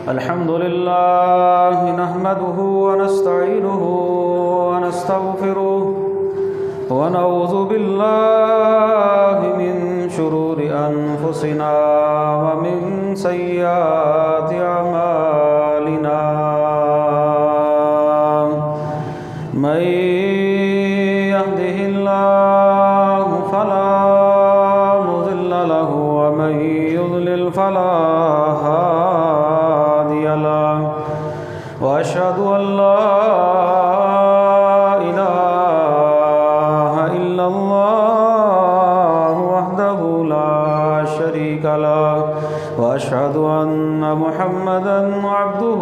الحمد لله نحمده ونستعينه ونستغفره ونعوذ بالله من شرور أنفسنا ومن سيئات أعمالنا من يهده الله فلا مضل له ومن يضلل فلا هادي له وأشهد أن لا إله إلا الله وحده لا شريك له وأشهد أن محمدا عبده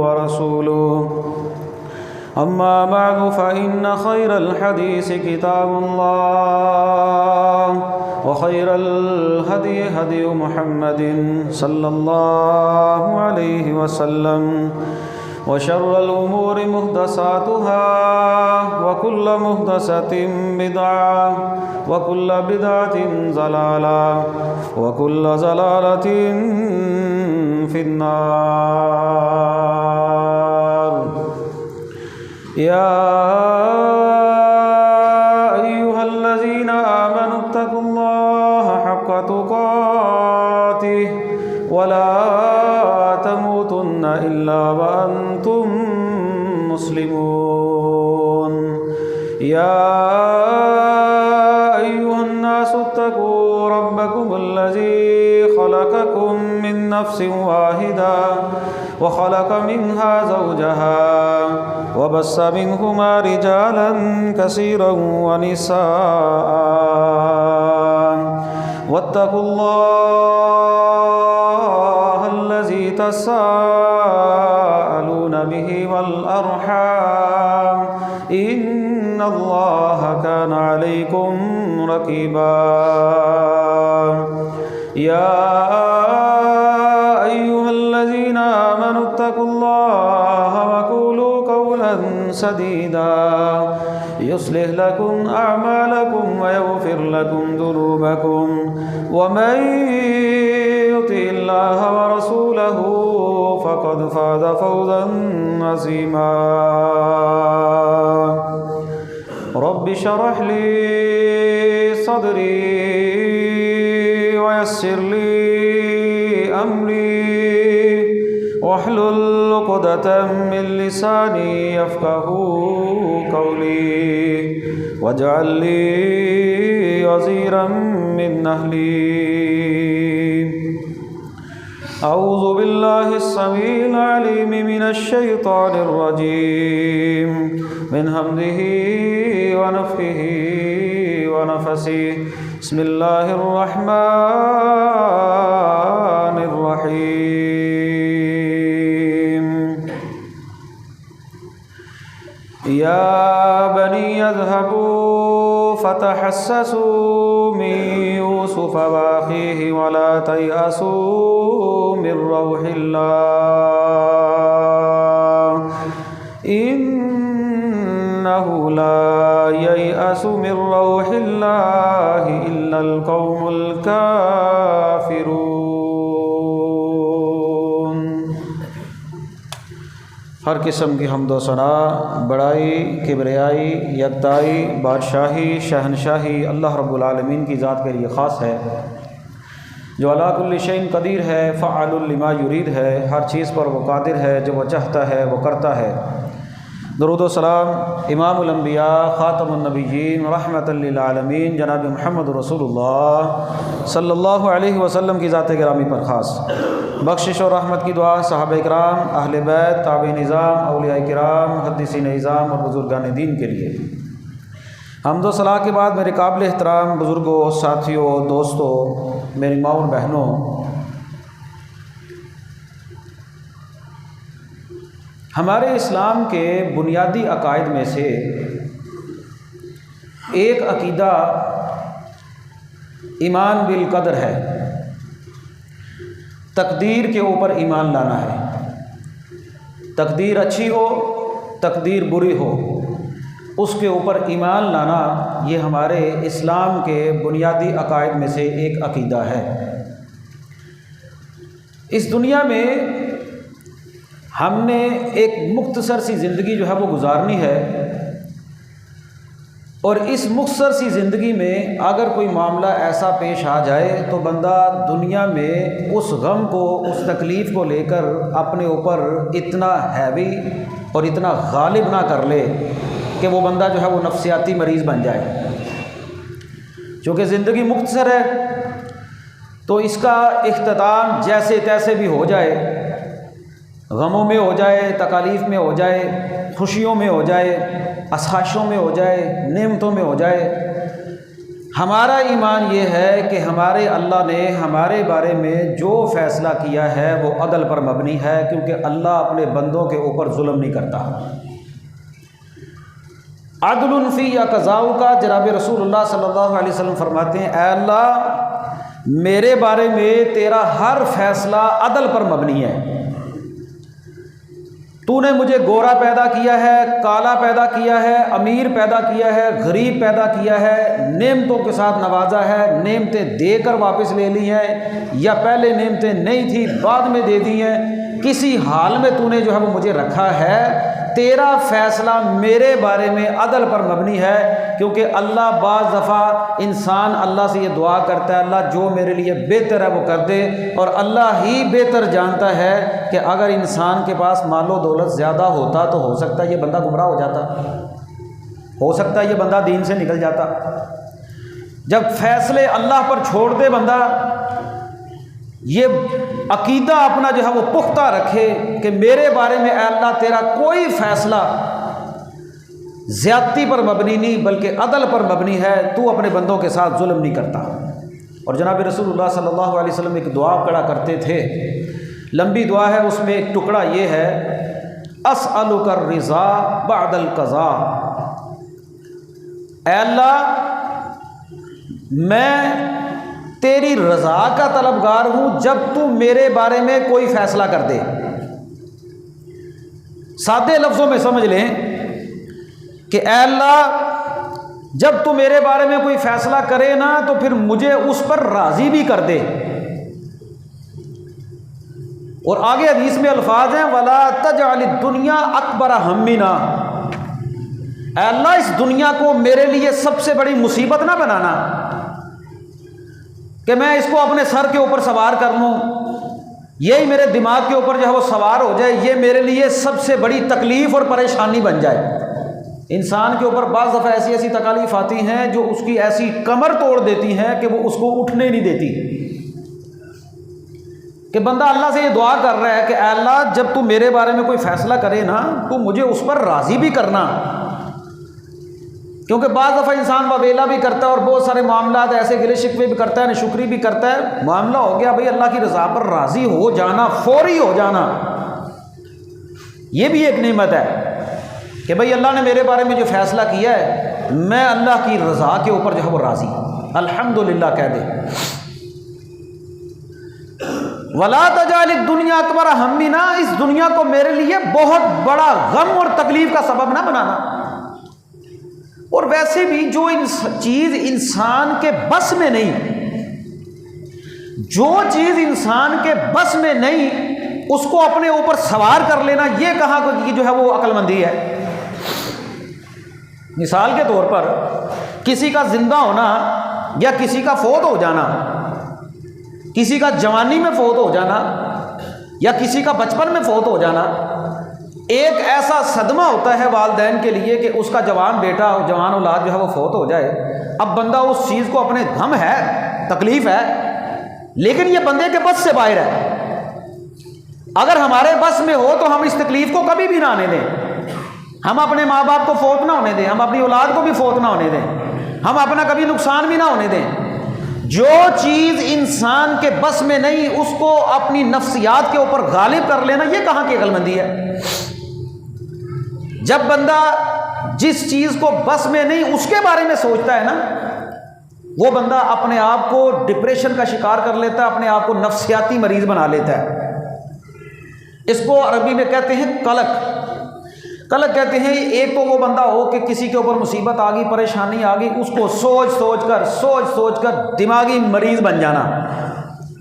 ورسوله أما بعد فإن خير الحديث كتاب الله وخير الهدي هدي محمد صلى الله عليه وسلم وشر الأمور محدثاتها وكل محدثة بدعة وكل بدعة ضلالة وكل ضلالة في النار. يا أيها الذين آمنوا اتقوا الله حق تقاته ولا تموتن إلا وأنتم مسلمون. يا أيها الناس اتقوا ربكم الذي خلقكم من نفس واحدة وخلق منها زوجها وبث منهما رجالا كثيرا ونساء واتقوا الله الذي تساءلون به والأرحام إن الله كان عليكم رقيبا. يا أيها الذين آمنوا اتقوا الله وقولوا قولا سديدا يصلح لكم أعمالكم ويغفر لكم ذنوبكم ومن يطع الله ورسوله فقد فاز فوزا عظيما. رب اشرح لي صدري ويسر لي أمري واحلل عقدة من لساني يفقهوا قولي واجعل لي وزيرا من أهلي. أعوذ بالله السميع العليم من الشيطان الرجيم من همزه ونفخه ونفسه. بسم الله الرحمن الرحيم. يا بني اذهبوا فتحسسوا من يوسف وأخيه ولا تيأسوا من روح الله إنه لا ييأس من روح الله إلا القوم الكافرون. ہر قسم کی حمد و ثنا، بڑائی، کبریائی، یکتائی، بادشاہی، شہنشاہی اللہ رب العالمین کی ذات کے لیے خاص ہے، جو علی کل شیء قدیر ہے، فعال لما یرید ہے، ہر چیز پر وہ قادر ہے، جو وہ چاہتا ہے وہ کرتا ہے. درود و سلام امام الانبیاء خاتم النبیین رحمۃ للعالمین جناب محمد رسول اللہ صلی اللہ علیہ وسلم کی ذات گرامی پر خاص. بخشش اور رحمت کی دعا صحابہ کرام، اہل بیت، تابعین نظام، اولیاء کرام، محدثین نظام اور بزرگان دین کے لیے. حمد و ثنا کے بعد میرے قابل احترام بزرگوں، ساتھیوں، دوستوں، میری ماں اور بہنوں، ہمارے اسلام کے بنیادی عقائد میں سے ایک عقیدہ ایمان بالقدر ہے. تقدیر کے اوپر ایمان لانا ہے. تقدیر اچھی ہو، تقدیر بری ہو، اس کے اوپر ایمان لانا یہ ہمارے اسلام کے بنیادی عقائد میں سے ایک عقیدہ ہے۔ اس دنیا میں ہم نے ایک مختصر سی زندگی جو ہے وہ گزارنی ہے، اور اس مختصر سی زندگی میں اگر کوئی معاملہ ایسا پیش آ جائے تو بندہ دنیا میں اس غم کو، اس تکلیف کو لے کر اپنے اوپر اتنا ہیوی اور اتنا غالب نہ کر لے کہ وہ بندہ جو ہے وہ نفسیاتی مریض بن جائے۔ چونکہ زندگی مختصر ہے تو اس کا اختتام جیسے تیسے بھی ہو جائے، غموں میں ہو جائے، تکالیف میں ہو جائے، خوشیوں میں ہو جائے، آسائشوں میں ہو جائے، نعمتوں میں ہو جائے، ہمارا ایمان یہ ہے کہ ہمارے اللہ نے ہمارے بارے میں جو فیصلہ کیا ہے وہ عدل پر مبنی ہے، کیونکہ اللہ اپنے بندوں کے اوپر ظلم نہیں کرتا۔ عدل فی یا قضاء کا جناب رسول اللہ صلی اللہ علیہ وسلم فرماتے ہیں، اے اللہ میرے بارے میں تیرا ہر فیصلہ عدل پر مبنی ہے۔ تو نے مجھے گورا پیدا کیا ہے، کالا پیدا کیا ہے، امیر پیدا کیا ہے، غریب پیدا کیا ہے، نعمتوں کے ساتھ نوازا ہے، نعمتیں دے کر واپس لے لی ہیں یا پہلے نعمتیں نہیں تھی بعد میں دے دی ہیں، کسی حال میں تو نے جو ہے وہ مجھے رکھا ہے۔ تیرا فیصلہ میرے بارے میں عدل پر مبنی ہے، کیونکہ اللہ بعض دفعہ انسان اللہ سے یہ دعا کرتا ہے اللہ جو میرے لیے بہتر ہے وہ کر دے، اور اللہ ہی بہتر جانتا ہے کہ اگر انسان کے پاس مال و دولت زیادہ ہوتا تو ہو سکتا ہے یہ بندہ گمراہ ہو جاتا، ہو سکتا ہے یہ بندہ دین سے نکل جاتا۔ جب فیصلے اللہ پر چھوڑ دے بندہ، یہ عقیدہ اپنا جو ہے وہ پختہ رکھے کہ میرے بارے میں اے اللہ تیرا کوئی فیصلہ زیادتی پر مبنی نہیں بلکہ عدل پر مبنی ہے، تو اپنے بندوں کے ساتھ ظلم نہیں کرتا۔ اور جناب رسول اللہ صلی اللہ علیہ وسلم ایک دعا پڑھا کرتے تھے، لمبی دعا ہے، اس میں ایک ٹکڑا یہ ہے، اسألک الرضا بعد القضاء، اے اللہ میں تیری رضا کا طلبگار ہوں جب تو میرے بارے میں کوئی فیصلہ کر دے۔ سادے لفظوں میں سمجھ لیں کہ اے اللہ جب تو میرے بارے میں کوئی فیصلہ کرے نا تو پھر مجھے اس پر راضی بھی کر دے۔ اور آگے حدیث میں الفاظ ہیں وَلَا تَجْعَلِ الدُّنْيَا أَكْبَرَ هَمِّنَا، اے اللہ اس دنیا کو میرے لیے سب سے بڑی مصیبت نہ بنانا کہ میں اس کو اپنے سر کے اوپر سوار کر لوں، یہی میرے دماغ کے اوپر جو ہے وہ سوار ہو جائے، یہ میرے لیے سب سے بڑی تکلیف اور پریشانی بن جائے۔ انسان کے اوپر بعض دفعہ ایسی ایسی تکالیف آتی ہیں جو اس کی ایسی کمر توڑ دیتی ہیں کہ وہ اس کو اٹھنے نہیں دیتی، کہ بندہ اللہ سے یہ دعا کر رہا ہے کہ اے اللہ جب تو میرے بارے میں کوئی فیصلہ کرے نا تو مجھے اس پر راضی بھی کرنا، کیونکہ بعض دفعہ انسان وبیلا بھی کرتا ہے اور بہت سارے معاملات ایسے گلے شکوے بھی کرتا ہے، ناشکری بھی کرتا ہے، معاملہ ہو گیا بھئی اللہ کی رضا پر راضی ہو جانا، فوری ہو جانا، یہ بھی ایک نعمت ہے کہ بھئی اللہ نے میرے بارے میں جو فیصلہ کیا ہے میں اللہ کی رضا کے اوپر جو ہے وہ راضی، الحمدللہ کہہ دے۔ وَلَا تَجْعَلِ الدُّنْيَا أَكْبَرَ هَمِّنَا، اس دنیا کو میرے لیے بہت بڑا غم اور تکلیف کا سبب نہ بنانا۔ اور ویسے بھی جو چیز انسان کے بس میں نہیں، جو چیز انسان کے بس میں نہیں اس کو اپنے اوپر سوار کر لینا، یہ کہاں کی جو ہے وہ عقل مندی ہے۔ مثال کے طور پر کسی کا زندہ ہونا یا کسی کا فوت ہو جانا، کسی کا جوانی میں فوت ہو جانا یا کسی کا بچپن میں فوت ہو جانا ایک ایسا صدمہ ہوتا ہے والدین کے لیے کہ اس کا جوان بیٹا اور جوان اولاد جو ہے وہ فوت ہو جائے۔ اب بندہ اس چیز کو اپنے غم ہے، تکلیف ہے، لیکن یہ بندے کے بس سے باہر ہے۔ اگر ہمارے بس میں ہو تو ہم اس تکلیف کو کبھی بھی نہ آنے دیں، ہم اپنے ماں باپ کو فوت نہ ہونے دیں، ہم اپنی اولاد کو بھی فوت نہ ہونے دیں، ہم اپنا کبھی نقصان بھی نہ ہونے دیں۔ جو چیز انسان کے بس میں نہیں اس کو اپنی نفسیات کے اوپر غالب کر لینا، یہ کہاں کی عقل مندی ہے۔ جب بندہ جس چیز کو بس میں نہیں اس کے بارے میں سوچتا ہے نا، وہ بندہ اپنے آپ کو ڈپریشن کا شکار کر لیتا ہے، اپنے آپ کو نفسیاتی مریض بنا لیتا ہے۔ اس کو عربی میں کہتے ہیں قلق۔ قلق کہتے ہیں ایک تو وہ بندہ ہو کہ کسی کے اوپر مصیبت آ گئی، پریشانی آ گئی، اس کو سوچ سوچ کر دماغی مریض بن جانا،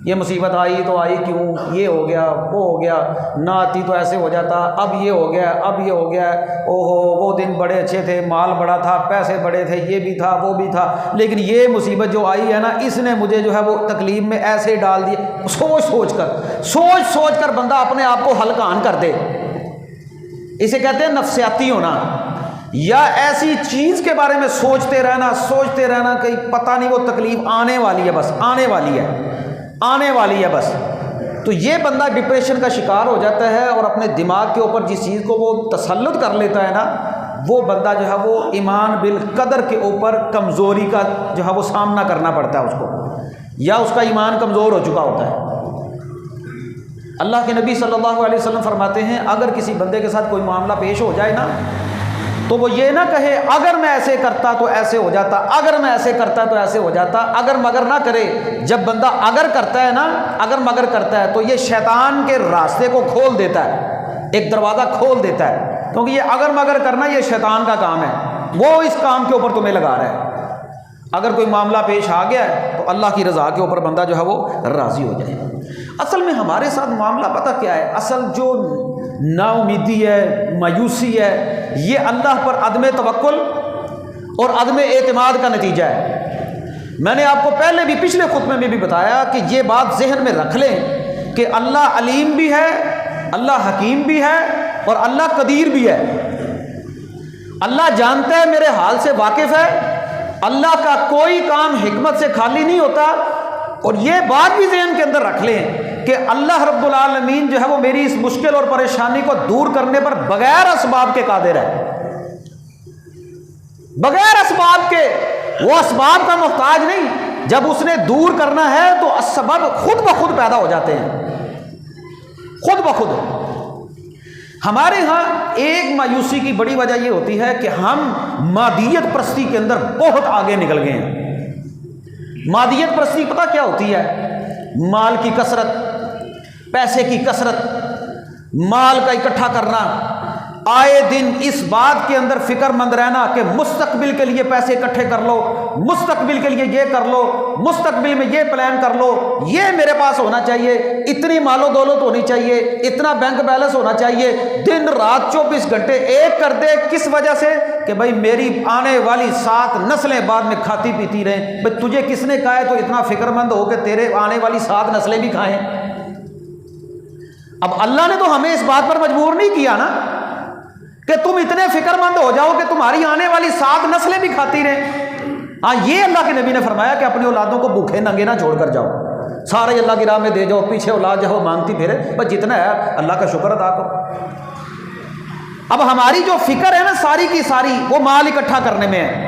یہ مصیبت آئی تو آئی کیوں، یہ ہو گیا وہ ہو گیا، نہ آتی تو ایسے ہو جاتا، اب یہ ہو گیا اب یہ ہو گیا، اوہو وہ دن بڑے اچھے تھے، مال بڑا تھا، پیسے بڑے تھے، یہ بھی تھا وہ بھی تھا، لیکن یہ مصیبت جو آئی ہے نا اس نے مجھے جو ہے وہ تکلیف میں ایسے ڈال دیے۔ سوچ سوچ کر بندہ اپنے آپ کو ہلکان کر دے، اسے کہتے ہیں نفسیاتی ہونا، یا ایسی چیز کے بارے میں سوچتے رہنا کہ پتہ نہیں وہ تکلیف آنے والی ہے، بس آنے والی ہے بس۔ تو یہ بندہ ڈپریشن کا شکار ہو جاتا ہے، اور اپنے دماغ کے اوپر جس چیز کو وہ تسلط کر لیتا ہے نا، وہ بندہ جو ہے وہ ایمان بالقدر کے اوپر کمزوری کا جو ہے وہ سامنا کرنا پڑتا ہے اس کو، یا اس کا ایمان کمزور ہو چکا ہوتا ہے۔ اللہ کے نبی صلی اللہ علیہ وسلم فرماتے ہیں اگر کسی بندے کے ساتھ کوئی معاملہ پیش ہو جائے نا تو وہ یہ نہ کہے اگر میں ایسے کرتا تو ایسے ہو جاتا، اگر میں ایسے کرتا تو ایسے ہو جاتا، اگر مگر نہ کرے۔ جب بندہ اگر کرتا ہے نا، اگر مگر کرتا ہے تو یہ شیطان کے راستے کو کھول دیتا ہے، ایک دروازہ کھول دیتا ہے، کیونکہ یہ اگر مگر کرنا یہ شیطان کا کام ہے، وہ اس کام کے اوپر تمہیں لگا رہا ہے۔ اگر کوئی معاملہ پیش آ گیا ہے تو اللہ کی رضا کے اوپر بندہ جو ہے وہ راضی ہو جائے۔ اصل میں ہمارے ساتھ معاملہ پتہ کیا ہے؟ اصل جو نا امیدی ہے، مایوسی ہے، یہ اللہ پر عدم توکل اور عدم اعتماد کا نتیجہ ہے۔ میں نے آپ کو پہلے بھی پچھلے خطبے میں بھی بتایا کہ یہ بات ذہن میں رکھ لیں کہ اللہ علیم بھی ہے، اللہ حکیم بھی ہے، اور اللہ قدیر بھی ہے۔ اللہ جانتا ہے، میرے حال سے واقف ہے، اللہ کا کوئی کام حکمت سے خالی نہیں ہوتا۔ اور یہ بات بھی ذہن کے اندر رکھ لیں کہ اللہ رب العالمین جو ہے وہ میری اس مشکل اور پریشانی کو دور کرنے پر بغیر اسباب کے قادر ہے، بغیر اسباب کے، وہ اسباب کا محتاج نہیں۔ جب اس نے دور کرنا ہے تو اسباب خود بخود پیدا ہو جاتے ہیں، خود بخود۔ ہمارے ہاں ایک مایوسی کی بڑی وجہ یہ ہوتی ہے کہ ہم مادیت پرستی کے اندر بہت آگے نکل گئے ہیں۔ مادیت پرستی پتہ کیا ہوتی ہے؟ مال کی کثرت، پیسے کی کثرت، مال کا اکٹھا کرنا، آئے دن اس بات کے اندر فکر مند رہنا کہ مستقبل کے لیے پیسے اکٹھے کر لو، مستقبل کے لیے یہ کر لو، مستقبل میں یہ پلان کر لو، یہ میرے پاس ہونا چاہیے، اتنی مال و دولت ہونی چاہیے، اتنا بینک بیلنس ہونا چاہیے، دن رات 24 گھنٹے ایک کر دے۔ کس وجہ سے؟ کہ بھائی میری آنے والی 7 نسلیں بعد میں کھاتی پیتی رہیں۔ بھائی تجھے کس نے کہا ہے تو اتنا فکر مند ہو کہ تیرے آنے والی 7 نسلیں بھی کھائیں؟ اب اللہ نے تو ہمیں اس بات پر مجبور نہیں کیا نا کہ تم اتنے فکر مند ہو جاؤ کہ تمہاری آنے والی 7 نسلیں بھی کھاتی رہیں۔ ہاں یہ اللہ کے نبی نے فرمایا کہ اپنی اولادوں کو بھوکے ننگے نہ چھوڑ کر جاؤ، سارے اللہ کی راہ میں دے جاؤ، پیچھے اولاد جاؤ مانگتی پھرے، بس جتنا ہے اللہ کا شکر ادا کرو۔ اب ہماری جو فکر ہے نا ساری کی ساری وہ مال اکٹھا کرنے میں ہے۔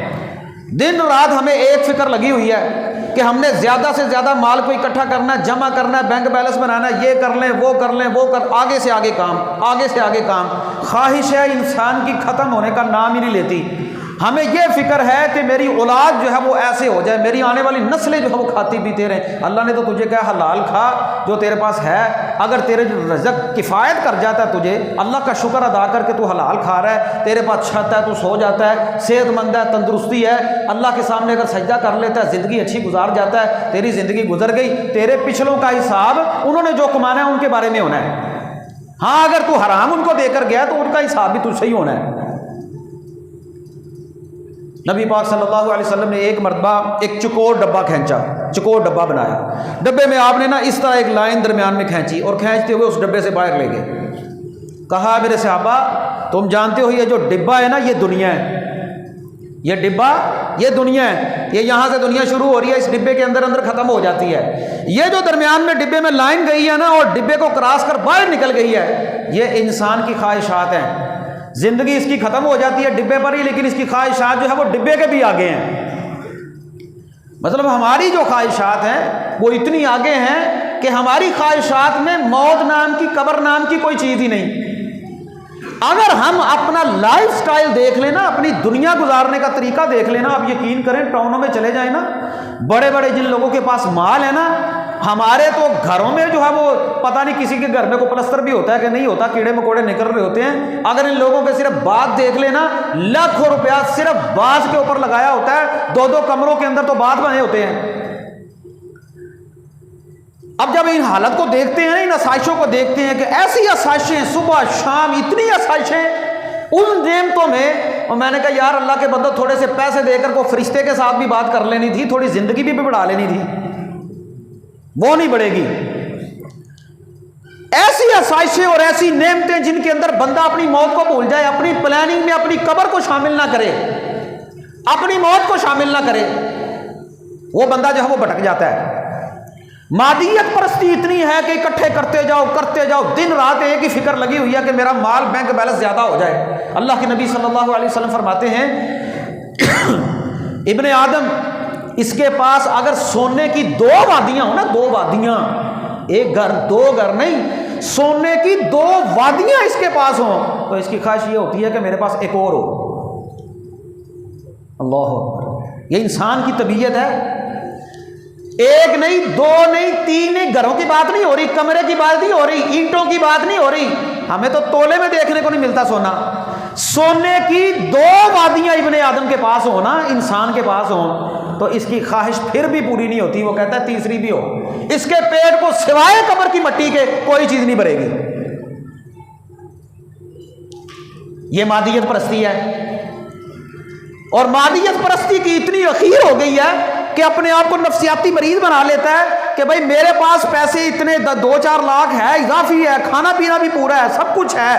دن رات ہمیں ایک فکر لگی ہوئی ہے کہ ہم نے زیادہ سے زیادہ مال کو اکٹھا کرنا ہے، جمع کرنا ہے، بینک بیلنس بنانا ہے، یہ کر لیں وہ کر لیں وہ کر، آگے سے آگے کام، آگے سے آگے کام۔ خواہش ہے انسان کی ختم ہونے کا نام ہی نہیں لیتی۔ ہمیں یہ فکر ہے کہ میری اولاد جو ہے وہ ایسے ہو جائے، میری آنے والی نسلیں جو ہے وہ کھاتی پیتے رہیں۔ اللہ نے تو تجھے کہا حلال کھا جو تیرے پاس ہے، اگر تیرے رزق کفایت کر جاتا ہے تجھے، اللہ کا شکر ادا کر کے تو حلال کھا رہا ہے، تیرے پاس چھت ہے، تو سو جاتا ہے، صحت مند ہے، تندرستی ہے، اللہ کے سامنے اگر سجدہ کر لیتا ہے، زندگی اچھی گزار جاتا ہے، تیری زندگی گزر گئی، تیرے پچھلوں کا حساب انہوں نے جو کمانا ہے ان کے بارے میں ہونا ہے۔ ہاں اگر تو حرام ان کو دے کر گیا تو ان کا حساب بھی تجھ سے ہی ہونا ہے۔ نبی پاک صلی اللہ علیہ وسلم نے ایک مرتبہ ایک چکور ڈبہ کھینچا، چکور ڈبہ بنایا، ڈبے میں آپ نے نا اس طرح ایک لائن درمیان میں کھینچی اور کھینچتے ہوئے اس ڈبے سے باہر لے گئے۔ کہا میرے صحابہ تم جانتے ہو یہ جو ڈبہ ہے نا یہ دنیا ہے، یہ ڈبہ یہ دنیا ہے، یہ یہاں سے دنیا شروع ہو رہی ہے، اس ڈبے کے اندر اندر ختم ہو جاتی ہے۔ یہ جو درمیان میں ڈبے میں لائن گئی ہے نا اور ڈبے کو کراس کر باہر نکل گئی ہے، یہ انسان کی خواہشات ہیں۔ زندگی اس کی ختم ہو جاتی ہے ڈبے پر ہی، لیکن اس کی خواہشات جو ہے وہ ڈبے کے بھی آگے ہیں۔ مطلب ہماری جو خواہشات ہیں وہ اتنی آگے ہیں کہ ہماری خواہشات میں موت نام کی، قبر نام کی کوئی چیز ہی نہیں۔ اگر ہم اپنا لائف سٹائل دیکھ لینا، اپنی دنیا گزارنے کا طریقہ دیکھ لینا، آپ یقین کریں ٹاؤنوں میں چلے جائیں نا، بڑے بڑے جن لوگوں کے پاس مال ہے نا، ہمارے تو گھروں میں جو ہے وہ پتہ نہیں کسی کے گھر میں کوئی پلستر بھی ہوتا ہے کہ نہیں ہوتا، کیڑے مکوڑے نکل رہے ہوتے ہیں۔ اگر ان لوگوں کے صرف بات دیکھ لینا، لاکھوں روپیہ صرف باز کے اوپر لگایا ہوتا ہے، 2 کمروں کے اندر تو بات بنے ہوتے ہیں۔ اب جب ان حالت کو دیکھتے ہیں، ان آسائشوں کو دیکھتے ہیں کہ ایسی آسائشیں صبح شام، اتنی آسائشیں ان نعمتوں میں، اور میں نے کہا یار اللہ کے بندو تھوڑے سے پیسے دے کر کو فرشتے کے ساتھ بھی بات کر لینی تھی، تھوڑی زندگی بھی بڑھا لینی تھی، وہ نہیں بڑھے گی۔ ایسی آسائشیں اور ایسی نعمتیں جن کے اندر بندہ اپنی موت کو بھول جائے، اپنی پلاننگ میں اپنی قبر کو شامل نہ کرے، اپنی موت کو شامل نہ کرے، وہ بندہ جو ہے وہ بھٹک جاتا ہے۔ مادیت پرستی اتنی ہے کہ اکٹھے کرتے جاؤ، دن رات ایک ہی فکر لگی ہوئی ہے کہ میرا مال بینک بیلنس زیادہ ہو جائے۔ اللہ کے نبی صلی اللہ علیہ وسلم فرماتے ہیں ابن آدم، اس کے پاس اگر سونے کی 2 وادیاں ہوں نا، 2 وادیاں، ایک گھر 2 گھر نہیں، سونے کی 2 وادیاں اس کے پاس ہوں، تو اس کی خواہش یہ ہوتی ہے کہ میرے پاس ایک اور ہو۔ اللہ اکبر، یہ انسان کی طبیعت ہے۔ ایک نہیں، 2 نہیں، 3 نہیں، گھروں کی بات نہیں ہو رہی، کمرے کی بات نہیں ہو رہی، اینٹوں کی بات نہیں ہو رہی، ہمیں تو تولے میں دیکھنے کو نہیں ملتا سونا۔ سونے کی 2 وادیاں ابن آدم کے پاس ہو نا، انسان کے پاس ہوں، تو اس کی خواہش پھر بھی پوری نہیں ہوتی، وہ کہتا ہے تیسری بھی ہو۔ اس کے پیٹ کو سوائے قبر کی مٹی کے کوئی چیز نہیں بھرے گی۔ یہ مادیت پرستی ہے، اور مادیت پرستی کی اتنی اخیر ہو گئی ہے کہ اپنے آپ کو نفسیاتی مریض بنا لیتا ہے کہ بھائی میرے پاس پیسے اتنے 2-4 لاکھ ہے، اضافی ہے، کھانا پینا بھی پورا ہے، سب کچھ ہے،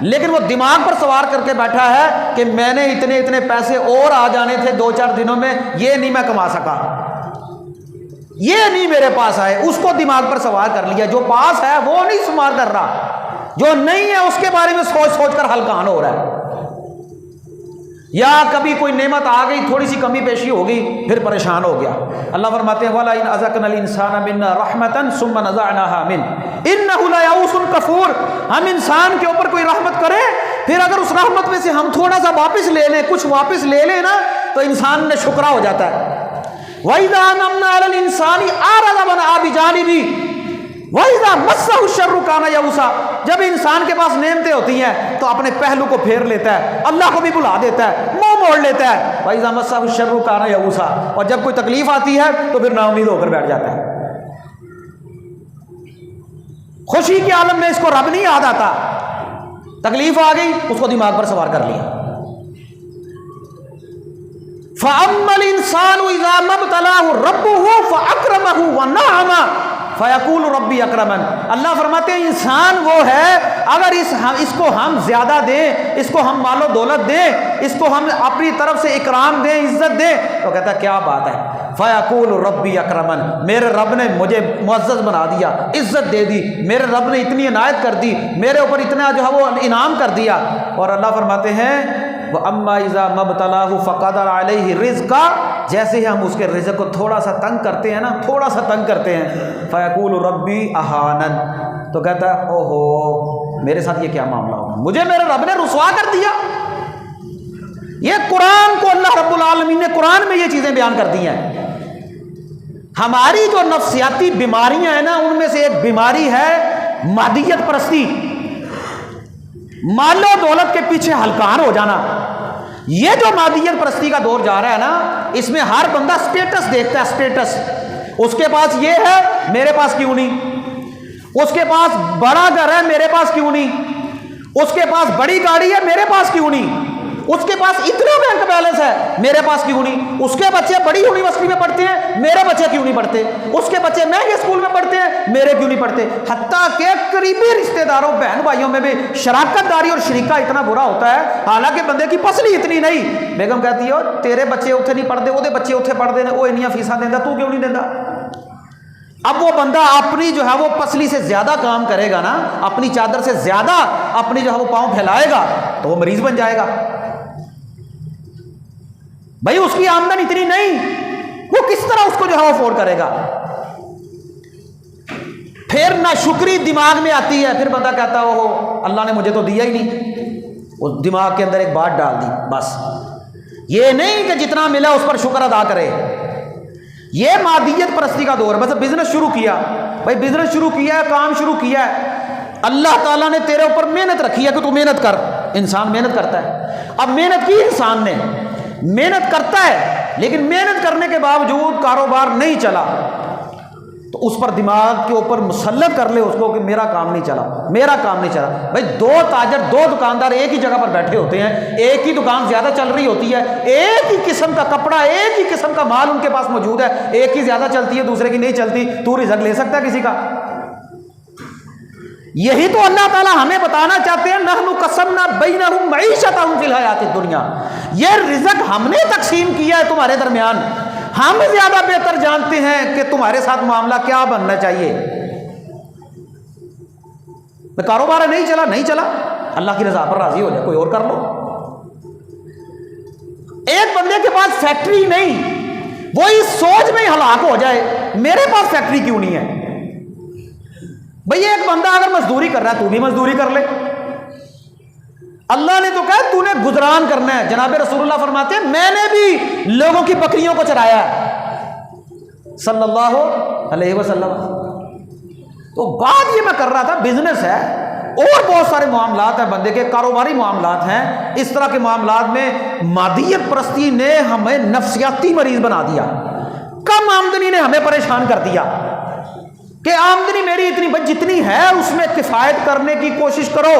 لیکن وہ دماغ پر سوار کر کے بیٹھا ہے کہ میں نے اتنے پیسے اور آ جانے تھے 2-4 دنوں میں، یہ نہیں میں کما سکا، یہ نہیں میرے پاس آئے، اس کو دماغ پر سوار کر لیا۔ جو پاس ہے وہ نہیں شمار کر رہا، جو نہیں ہے اس کے بارے میں سوچ کر ہلکان ہو رہا ہے۔ یا کبھی کوئی نعمت آ گئی، تھوڑی سی کمی پیشی ہو گئی، پھر پریشان ہو گیا۔ اللہ فرماتے ہیں وَلَئِنْ أَذَقْنَا الْإِنسَانَ مِنَّا رَحْمَةً ثُمَّ نَزَعْنَاهَا مِنْهُ إِنَّهُ لَيَئُوسٌ كَفُورٌ۔ ہم انسان کے اوپر کوئی رحمت کرے، پھر اگر اس رحمت میں سے ہم تھوڑا سا واپس لے لیں، کچھ واپس لے لیں نا، تو انسان نے شکرا ہو جاتا ہے۔ وَإِذَا أَنْعَمْنَا عَلَى الْإِنسَانِ أَعْرَضَ وَنَأَىٰ بِجَانِبِهِ وَإِذَا مَسَّهُ الشَّرُّ كَانَ يَئُوسًا۔ جب انسان کے پاس نعمتیں ہوتی ہیں تو اپنے پہلو کو پھیر لیتا ہے، اللہ کو بھی بلا دیتا ہے، منہ موڑ لیتا ہے۔ وَإِذَا مَسَّهُ الشَّرُّ كَانَ يَئُوسًا، اور جب کوئی تکلیف آتی ہے تو پھر نا امید ہو کر بیٹھ جاتا ہے۔ خوشی کے عالم میں اس کو رب نہیں یاد آتا، تکلیف آ گئی اس کو دماغ پر سوار کر لیا۔ فَأَمَّا الْإِنسَانُ إِذَا مَا ابْتَلَاهُ رَبُّهُ فَأَكْرَمَهُ وَنَعَمَهُ فَيَقُولُ رَبِّي أَكْرَمَنِ۔ اللہ فرماتے ہیں انسان وہ ہے اگر اس کو ہم زیادہ دیں، اس کو ہم مال و دولت دیں، اس کو ہم اپنی طرف سے اکرام دیں، عزت دیں، تو کہتا ہے کیا بات ہے، فَيَقُولُ رَبِّي أَكْرَمَنِ، میرے رب نے مجھے معزز بنا دیا، عزت دے دی، میرے رب نے اتنی عنایت کر دی، میرے اوپر اتنا جو ہے وہ انعام کر دیا۔ اور اللہ فرماتے ہیں وَأَمَّا إِذَا مَا ابْتَلَاهُ فَقَدَرَ عَلَيْهِ رِزْقَهُ، جیسے ہی ہم اس کے رزق کو تھوڑا سا تنگ کرتے ہیں نا، تھوڑا سا تنگ کرتے ہیں، فَيَقُولُ رَبِّي أَهَانَنِ، تو کہتا ہے اوہو میرے ساتھ یہ کیا معاملہ ہوگا، مجھے میرے رب نے رسوا کر دیا۔ یہ قرآن کو اللہ رب العالمین نے قرآن میں یہ چیزیں بیان کر دی ہیں۔ ہماری جو نفسیاتی بیماریاں ہیں نا، ان میں سے ایک بیماری ہے مادیت پرستی، مال و دولت کے پیچھے ہلکان ہو جانا۔ یہ جو مادیت پرستی کا دور جا رہا ہے نا، اس میں ہر بندہ سٹیٹس دیکھتا ہے، سٹیٹس، اس کے پاس یہ ہے میرے پاس کیوں نہیں، اس کے پاس بڑا گھر ہے میرے پاس کیوں نہیں، اس کے پاس بڑی گاڑی ہے میرے پاس کیوں نہیں، اس کے پاس اتنا بینک بیلنس ہے میرے پاس کیوں نہیں، اس کے بچے بڑی یونیورسٹی میں پڑھتے ہیں میرے بچے کیوں نہیں پڑھتے، اس کے بچے مہنگے اسکول میں پڑھتے ہیں میرے کیوں نہیں پڑھتے۔ حتیٰ کہ قریبی رشتہ داروں بہن بھائیوں میں بھی شراکت داری اور شریکہ اتنا برا ہوتا ہے، حالانکہ بندے کی پسلی اتنی نہیں۔ بیگم کہتی ہے تیرے بچے اتنے نہیں پڑھتے، وہ بچے اتنے پڑھتے ہیں، وہ انیاں فیساں دینا، تو کیوں نہیں دینا۔ اب وہ بندہ اپنی جو ہے وہ پسلی سے زیادہ کام کرے گا نا، اپنی چادر سے زیادہ اپنی جو ہے وہ پاؤں پھیلائے گا تو وہ مریض بن جائے گا۔ بھائی اس کی آمدن اتنی نہیں، وہ کس طرح اس کو جو ہے وہ افورڈ کرے گا۔ پھر نہ شکری دماغ میں آتی ہے، پھر بندہ کہتا ہے اوہ اللہ نے مجھے تو دیا ہی نہیں، اس دماغ کے اندر ایک بات ڈال دی بس۔ یہ نہیں کہ جتنا ملا اس پر شکر ادا کرے، یہ مادیت پرستی کا دور ہے۔ بس بزنس شروع کیا، بھائی بزنس شروع کیا ہے، کام شروع کیا ہے، اللہ تعالیٰ نے تیرے اوپر محنت رکھی ہے کہ تو محنت کر، انسان محنت کرتا ہے۔ اب محنت کی انسان نے، محنت کرتا ہے، لیکن محنت کرنے کے باوجود کاروبار نہیں چلا، تو اس پر دماغ کے اوپر مسلط کر لے اس کو کہ میرا کام نہیں چلا، میرا کام نہیں چلا۔ بھائی دو تاجر، دو دکاندار ایک ہی جگہ پر بیٹھے ہوتے ہیں، ایک ہی دکان زیادہ چل رہی ہوتی ہے، ایک ہی قسم کا کپڑا، ایک ہی قسم کا مال ان کے پاس موجود ہے، ایک ہی زیادہ چلتی ہے دوسرے کی نہیں چلتی، تو رزق لے سکتا ہے کسی کا؟ یہی تو اللہ تعالیٰ ہمیں بتانا چاہتے ہیں، نحن قسمنا بینہم معیشتہم فی الحیات الدنیا، یہ رزق ہم نے تقسیم کیا ہے تمہارے درمیان، ہم زیادہ بہتر جانتے ہیں کہ تمہارے ساتھ معاملہ کیا بننا چاہیے۔ کاروبار نہیں چلا، نہیں چلا، اللہ کی رضا پر راضی ہو جائے، کوئی اور کر لو۔ ایک بندے کے پاس فیکٹری نہیں، وہ اس سوچ میں ہلاک ہو جائے میرے پاس فیکٹری کیوں نہیں ہے۔ بھئی ایک بندہ اگر مزدوری کر رہا ہے تو بھی مزدوری کر لے، اللہ نے تو کہا تو نے گزران کرنا ہے۔ جناب رسول اللہ فرماتے ہیں میں نے بھی لوگوں کی بکریوں کو چرایا ہے صلی اللہ علیہ وسلم۔ تو بات یہ میں کر رہا تھا، بزنس ہے اور بہت سارے معاملات ہیں بندے کے، کاروباری معاملات ہیں، اس طرح کے معاملات میں مادیت پرستی نے ہمیں نفسیاتی مریض بنا دیا، کم آمدنی نے ہمیں پریشان کر دیا کہ آمدنی میری اتنی جتنی ہے اس میں کفایت کرنے کی کوشش کرو،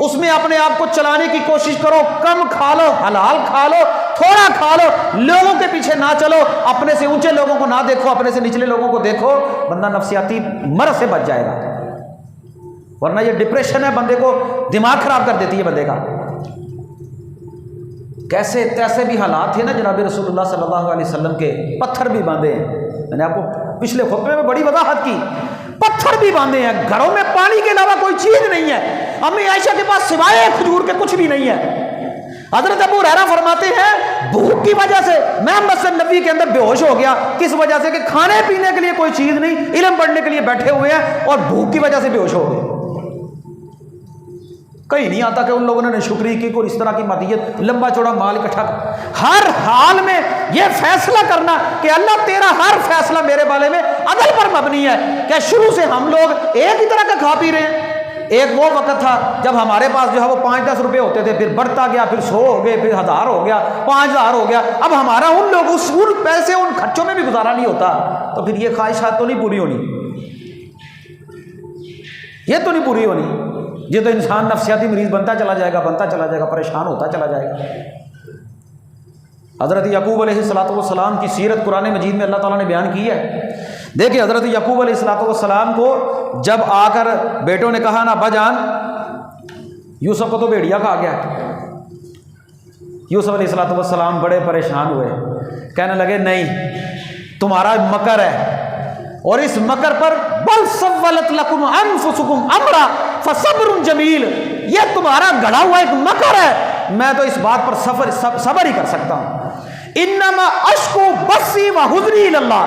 اس میں اپنے آپ کو چلانے کی کوشش کرو، کم کھا لو، حلال کھا لو، تھوڑا کھا لو، لوگوں کے پیچھے نہ چلو، اپنے سے اونچے لوگوں کو نہ دیکھو، اپنے سے نچلے لوگوں کو دیکھو، بندہ نفسیاتی مرض سے بچ جائے گا، ورنہ یہ ڈپریشن ہے بندے کو دماغ خراب کر دیتی ہے بندے کا۔ کیسے تیسے بھی حالات تھے نا جناب رسول اللہ صلی اللہ علیہ وسلم کے، پتھر بھی باندھے ہیں، میں نے آپ کو پچھلے خطبے میں بڑی وضاحت کی، پتھر بھی باندھے ہیں، گھروں میں پانی کے علاوہ کوئی چیز نہیں ہے، امی عائشہ کے پاس سوائے کھجور کے کچھ بھی نہیں ہے۔ حضرت ابو ہریرہ فرماتے ہیں بھوک کی وجہ سے میں مسجد نبوی کے اندر بے ہوش ہو گیا، کس وجہ سے کہ کھانے پینے کے لیے کوئی چیز نہیں، علم پڑھنے کے لیے بیٹھے ہوئے ہیں اور بھوک کی وجہ سے بے ہوش ہو گئے۔ کہیں نہیں آتا کہ ان لوگوں نے شکری کی کوئی اس طرح کی مدیت، لمبا چوڑا مال اکٹھا، ہر حال میں یہ فیصلہ کرنا کہ اللہ تیرا ہر فیصلہ میرے بارے میں عدل پر مبنی ہے، کہ شروع سے ہم لوگ ایک ہی طرح کا کھا پی رہے ہیں۔ ایک وہ وقت تھا جب ہمارے پاس جو ہے وہ 5-10 روپے ہوتے تھے، پھر بڑھتا گیا، پھر 100 ہو گئے، پھر 1000 ہو گیا، 5000 ہو گیا، اب ہمارا ان لوگ اس پیسے ان خرچوں میں بھی گزارا نہیں ہوتا، تو پھر یہ خواہشات تو نہیں پوری ہونی، یہ تو نہیں پوری ہونی، یہ تو انسان نفسیاتی مریض بنتا چلا جائے گا، بنتا چلا جائے گا، پریشان ہوتا چلا جائے گا۔ حضرت یعقوب علیہ السلام کی سیرت قرآن مجید میں اللہ تعالیٰ نے بیان کی ہے۔ دیکھیں حضرت یعقوب علیہ السلام کو جب آ کر بیٹوں نے کہا نا ابا جان یوسف کو تو بھیڑیا کھا گیا، یوسف علیہ السلام بڑے پریشان ہوئے، کہنے لگے نہیں تمہارا مکر ہے، اور اس مکر پر بل سولت لکم انفسکم امرا فصبر جمیل، یہ تمہارا گڑھا ہوا ایک مکر ہے، میں تو اس بات پر صبر ہی کر سکتا ہوں۔ انما اشکو بسی و حزنی الی اللہ،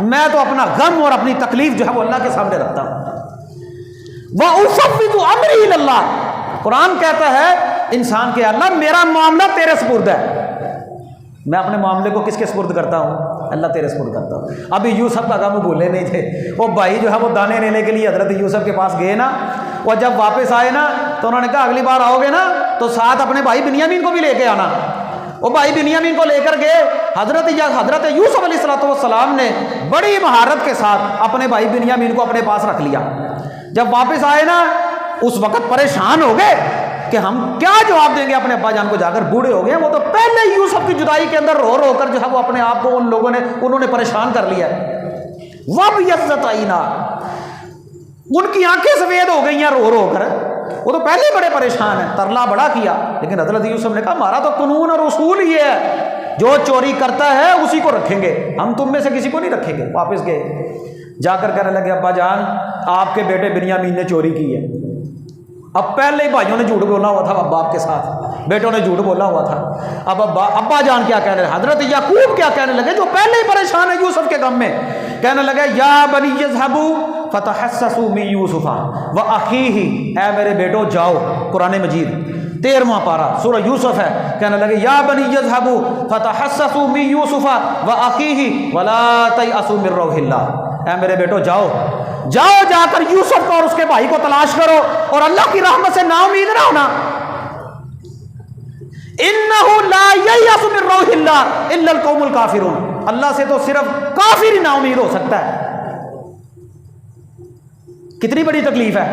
میں تو اپنا غم اور اپنی تکلیف جو ہے وہ اللہ کے سامنے رکھتا ہوں۔ وَأُفَوِّضُ أَمْرِي إِلَى اللَّهِ، قرآن کہتا ہے انسان کے اللہ میرا معاملہ تیرے سپرد ہے، میں اپنے معاملے کو کس کے سپرد کرتا ہوں؟ اللہ تیرے سپرد کرتا ہوں۔ ابھی یوسف کا غم بھولے نہیں تھے، وہ بھائی جو ہے وہ دانے لینے کے لیے حضرت یوسف کے پاس گئے نا، وہ جب واپس آئے نا تو انہوں نے کہا اگلی بار آؤ گے نا تو ساتھ اپنے بھائی بنیامین کو بھی لے کے آنا۔ وہ بھائی بنیامین کو لے کر گئے، حضرت یوسف علیہ السلام نے بڑی مہارت کے ساتھ اپنے بھائی بنیامین کو اپنے پاس رکھ لیا۔ جب واپس آئے نا اس وقت پریشان ہو گئے کہ ہم کیا جواب دیں گے اپنے ابا جان کو، جا کر بوڑھے ہو گئے، وہ تو پہلے یوسف کی جدائی کے اندر رو رو کر جو ہے وہ اپنے آپ کو انہوں نے پریشان کر لیا۔ وَبْيَضَّتْ عَيْنَاهُ، ان کی آنکھیں سفید ہو گئی ہیں رو رو کر، وہ تو پہلے ہی بڑے پریشان ہیں، ترلا بڑا کیا، لیکن حضرت یوسف نے کہا ہمارا تو قانون اور اصول یہ ہے جو چوری کرتا ہے اسی کو رکھیں گے، ہم تم میں سے کسی کو نہیں رکھیں گے۔ واپس گئے، جا کر کہنے لگے ابا جان آپ کے بیٹے بنیامین نے چوری کی ہے۔ اب پہلے ہی بھائیوں نے جھوٹ بولا ہوا تھا، اب باپ کے ساتھ بیٹوں نے جھوٹ بولا ہوا تھا، اب ابا جان کیا کہنے لگے، حضرت یعقوب کیا کہنے لگے جو پہلے ہی پریشان ہے یوسف کے غم میں، کہنے لگے یا بنی اذهبوا فتحسسوا من یوسف واخیہ، اے میرے بیٹو جاؤ، قرآن مجید 13واں پارہ سورہ یوسف ہے، کہنے لگے یا بنی اذهبوا فتحسسوا من یوسف واخیہ ولا تیأسوا من روح اللہ، اے میرے بیٹو جاؤ جا کر یوسف کو اور اس کے بھائی کو تلاش کرو اور اللہ کی رحمت سے نا امید نہ ہونا۔ انہ لا ییأس من روح اللہ الا القوم الکافرون، اللہ سے تو صرف کافر ہی نا امید ہو سکتا ہے، کتنی بڑی تکلیف ہے.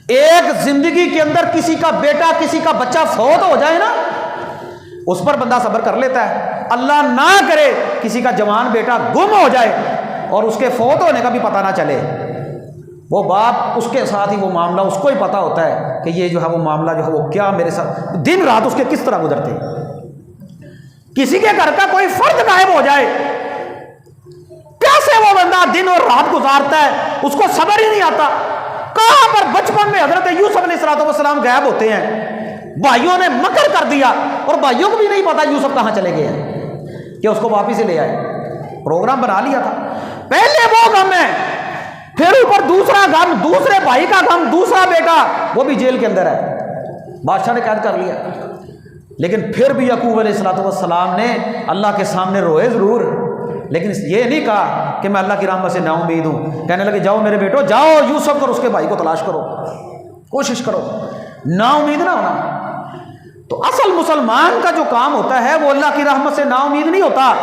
ایک زندگی کے اندر کسی کا بیٹا کسی کا بچہ فوت ہو جائے نا، اس پر بندہ صبر کر لیتا ہے. اللہ نہ کرے کسی کا جوان بیٹا گم ہو جائے اور اس کے فوت ہونے کا بھی پتہ نہ چلے. وہ باپ اس کے ساتھ ہی وہ معاملہ اس کو ہی پتہ ہوتا ہے کہ یہ جو ہے وہ معاملہ جو ہے وہ کیا میرے ساتھ دن رات اس کے کس طرح گزرتے. کسی کے گھر کا کوئی فرد غائب ہو جائے، کیسے وہ بندہ دن اور رات گزارتا ہے، اس کو صبر ہی نہیں آتا. کہاں پر بچپن میں حضرت یوسف علیہ السلام غائب ہوتے ہیں، بھائیوں نے مکر کر دیا اور بھائیوں کو بھی نہیں پتا یوسف کہاں چلے گئے ہیں کہ اس کو واپس ہی لے آئے. پروگرام بنا لیا تھا. پہلے وہ غم ہے، پھر اوپر دوسرا غم، دوسرے بھائی کا غم، دوسرا بیٹا وہ بھی جیل کے اندر ہے، بادشاہ نے قید کر لیا. لیکن پھر بھی یعقوب علیہ السلام نے اللہ کے سامنے روئے ضرور، لیکن یہ نہیں کہا کہ میں اللہ کی رحمت سے نا امید ہوں. کہنے لگے جاؤ میرے بیٹو جاؤ، یوسف اور اس کے بھائی کو تلاش کرو، کوشش کرو، نا امید نہ ہونا. تو اصل مسلمان کا جو کام ہوتا ہے وہ اللہ کی رحمت سے نا امید نہیں ہوتا.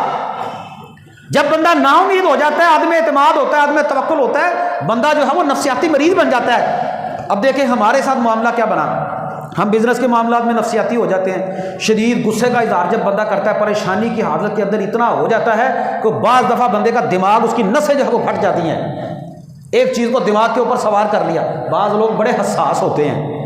جب بندہ نا امید ہو جاتا ہے، عدم اعتماد ہوتا ہے، عدم توکل ہوتا ہے، بندہ جو ہے وہ نفسیاتی مریض بن جاتا ہے. اب دیکھیں ہمارے ساتھ معاملہ کیا بنا، ہم بزنس کے معاملات میں نفسیاتی ہو جاتے ہیں. شدید غصے کا اظہار جب بندہ کرتا ہے، پریشانی کی حالت کے اندر اتنا ہو جاتا ہے کہ بعض دفعہ بندے کا دماغ، اس کی نسیں جو ہے وہ پھٹ جاتی ہیں. ایک چیز کو دماغ کے اوپر سوار کر لیا. بعض لوگ بڑے حساس ہوتے ہیں،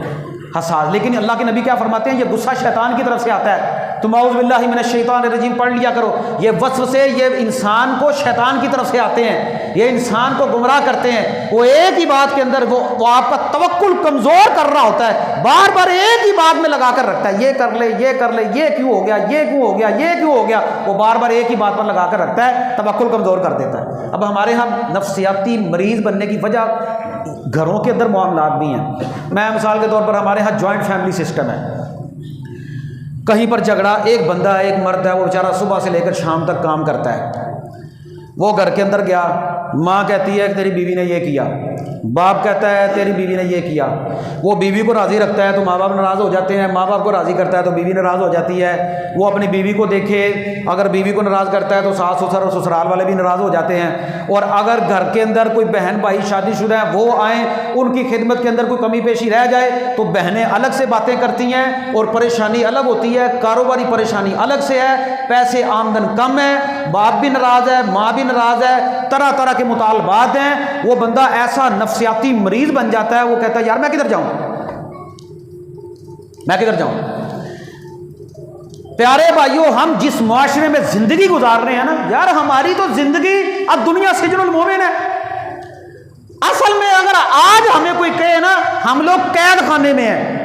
حساس، لیکن اللہ کے نبی کیا فرماتے ہیں، یہ غصہ شیطان کی طرف سے آتا ہے. تم اعوذ باللہ من الشیطان الرجیم پڑھ لیا کرو. یہ وسوسے یہ انسان کو شیطان کی طرف سے آتے ہیں، یہ انسان کو گمراہ کرتے ہیں. وہ ایک ہی بات کے اندر وہ آپ کا توکل کمزور کر رہا ہوتا ہے، بار بار ایک ہی بات میں لگا کر رکھتا ہے، یہ کر لے، یہ کر لے، یہ کیوں ہو گیا، یہ کیوں ہو گیا، یہ کیوں ہو گیا. وہ بار بار ایک ہی بات پر لگا کر رکھتا ہے، توکل کمزور کر دیتا ہے. اب ہمارے ہاں نفسیاتی مریض بننے کی وجہ گھروں کے اندر معاملات بھی ہیں. میں مثال کے طور پر ہمارے ہاں جوائنٹ فیملی سسٹم ہے. کہیں پر جھگڑا، ایک بندہ ہے، ایک مرد ہے، وہ بیچارہ صبح سے لے کر شام تک کام کرتا ہے. وہ گھر کے اندر گیا، ماں کہتی ہے کہ تیری بیوی نے یہ کیا، باپ کہتا ہے تیری بیوی نے یہ کیا. وہ بیوی کو راضی رکھتا ہے تو ماں باپ ناراض ہو جاتے ہیں، ماں باپ کو راضی کرتا ہے تو بیوی ناراض ہو جاتی ہے. وہ اپنی بیوی کو دیکھے، اگر بیوی کو ناراض کرتا ہے تو ساس سسر اور سسرال والے بھی ناراض ہو جاتے ہیں. اور اگر گھر کے اندر کوئی بہن بھائی شادی شدہ ہیں، وہ آئیں، ان کی خدمت کے اندر کوئی کمی پیشی رہ جائے تو بہنیں الگ سے باتیں کرتی ہیں اور پریشانی الگ ہوتی ہے. کاروباری پریشانی الگ سے ہے، پیسے آمدن کم ہے، باپ بھی ناراض ہے، ماں بھی ناراض ہے، طرح طرح کے مطالبات ہیں. وہ بندہ ایسا نفسیاتی مریض بن جاتا ہے، وہ کہتا ہے یار میں کدھر جاؤں، میں کدھر جاؤں. پیارے بھائیوں، ہم جس معاشرے میں زندگی گزار رہے ہیں نا یار، ہماری تو زندگی اب دنیا سجن المومن ہے. اصل میں اگر آج ہمیں کوئی کہے نا ہم لوگ قید خانے میں ہیں،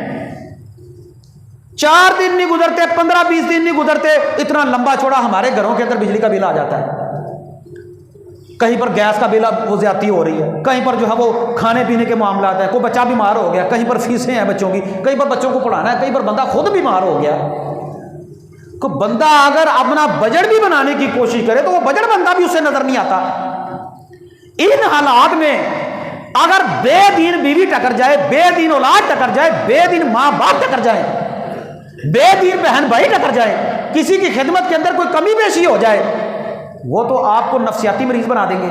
4 دن نہیں گزرتے، 15-20 دن نہیں گزرتے، اتنا لمبا چوڑا ہمارے گھروں کے اندر بجلی کا بل آ جاتا ہے. کہیں پر گیس کا بل وہ زیادتی ہو رہی ہے، کہیں پر جو ہے وہ کھانے پینے کے معاملات ہیں، کوئی بچہ بیمار ہو گیا، کہیں پر فیسیں ہیں بچوں کی، کہیں پر بچوں کو پڑھانا ہے، کہیں پر بندہ خود بیمار ہو گیا. کو بندہ اگر اپنا بجٹ بھی بنانے کی کوشش کرے تو وہ بجٹ بندہ بھی اسے نظر نہیں آتا. ان حالات میں اگر بے دین بیوی ٹکر جائے، بے دین اولاد ٹکر جائے، بے دین ماں باپ ٹکر جائے، بے دین بہن بھائی ٹکر جائے، کسی کی خدمت کے اندر کوئی کمی بیشی ہو جائے، وہ تو آپ کو نفسیاتی مریض بنا دیں گے.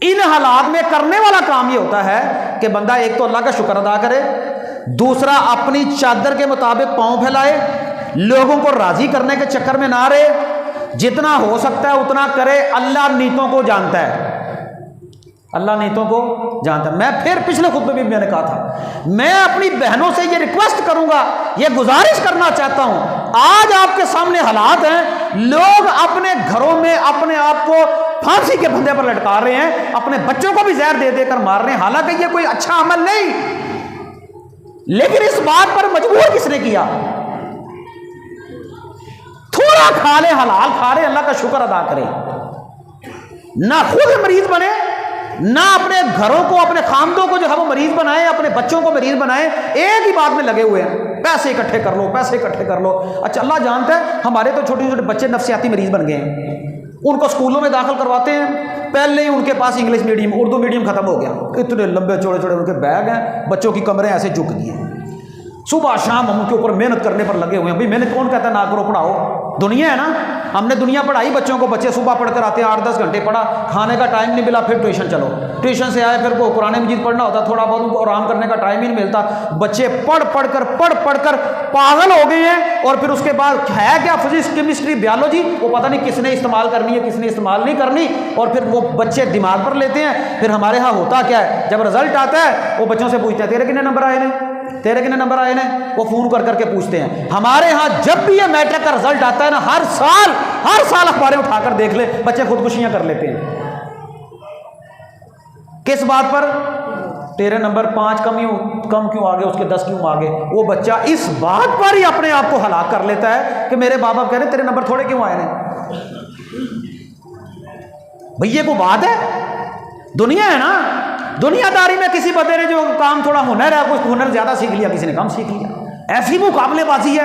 ان حالات میں کرنے والا کام یہ ہوتا ہے کہ بندہ ایک تو اللہ کا شکر ادا کرے، دوسرا اپنی چادر کے مطابق پاؤں پھیلائے، لوگوں کو راضی کرنے کے چکر میں نہ رہے، جتنا ہو سکتا ہے اتنا کرے. اللہ نیتوں کو جانتا ہے، اللہ نیتوں کو جانتا ہے. میں پھر پچھلے خطبے میں نے کہا تھا، میں اپنی بہنوں سے یہ ریکویسٹ کروں گا، یہ گزارش کرنا چاہتا ہوں، آج آپ کے سامنے حالات ہیں، لوگ اپنے گھروں میں اپنے آپ کو پھانسی کے پھندے پر لٹکا رہے ہیں، اپنے بچوں کو بھی زہر دے دے کر مار رہے ہیں، حالانکہ یہ کوئی اچھا عمل نہیں. لیکن اس بات پر مجبور کس نے کیا؟ تھوڑا کھا لے، حلال کھا لے، اللہ کا شکر ادا کرے، نہ خود مریض بنے، نہ اپنے گھروں کو، اپنے خاندوں کو جو ہے وہ مریض بنائے، اپنے بچوں کو مریض بنائے. ایک ہی بات میں لگے ہوئے ہیں، پیسے اکٹھے کر لو، پیسے اکٹھے کر لو. اچھا اللہ جانتا ہے ہمارے تو چھوٹے چھوٹے بچے نفسیاتی مریض بن گئے ہیں. ان کو اسکولوں میں داخل کرواتے ہیں، پہلے ہی ان کے پاس انگلش میڈیم، اردو میڈیم ختم ہو گیا، اتنے لمبے چوڑے چوڑے ان کے بیگ ہیں، بچوں کی کمریں ایسے جھک گئی ہیں. صبح شام ہم ان کے اوپر محنت کرنے پر لگے ہوئے ہیں. بھائی محنت کون کہتا ہے نہ کرو، پڑھاؤ. دنیا ہے نا, ہم نے دنیا پڑھائی بچوں کو, بچے صبح پڑھ کر آتے ہیں 8-10 گھنٹے پڑھا, کھانے کا ٹائم نہیں ملا پھر ٹیوشن چلو, ٹیوشن سے آئے پھر وہ قرآن مجید پڑھنا ہوتا, تھوڑا بہت ان کو آرام کرنے کا ٹائم ہی نہیں ملتا. بچے پڑھ کر پاگل ہو گئے ہیں, اور پھر اس کے بعد ہے کیا فزکس کیمسٹری بیالوجی وہ پتہ نہیں کس نے استعمال کرنی ہے کس نے استعمال نہیں کرنی, اور پھر وہ بچے دماغ پر لیتے ہیں. پھر ہمارے ہاں ہوتا کیا ہے, جب رزلٹ آتا ہے وہ بچوں سے پوچھتے ہیں تیرے کتنے نمبر آئے ہیں, تیرے کتنے نمبر آئے ہیں, وہ فون کر کے پوچھتے ہیں. ہمارے ہاں جب بھی یہ میٹرک کا رزلٹ آتا ہے نا, ہر سال اخباریں اٹھا کر دیکھ لے, بچے خودکشیاں کر لیتے ہیں. کس بات پر, تیرے نمبر 5 کم کیوں آگے, اس کے 10 کیوں آگے. وہ بچہ اس بات پر ہی اپنے آپ کو ہلاک کر لیتا ہے کہ میرے باپ کہہ رہے تیرے نمبر تھوڑے کیوں آئے ہیں. بھئی یہ کوئی بات ہے, دنیا ہے نا. دنیا داری میں کسی بندے نے جو کام تھوڑا ہنر ہے, کچھ ہنر زیادہ سیکھ لیا, کسی نے کم سیکھ لیا. ایسی مقابلے بازی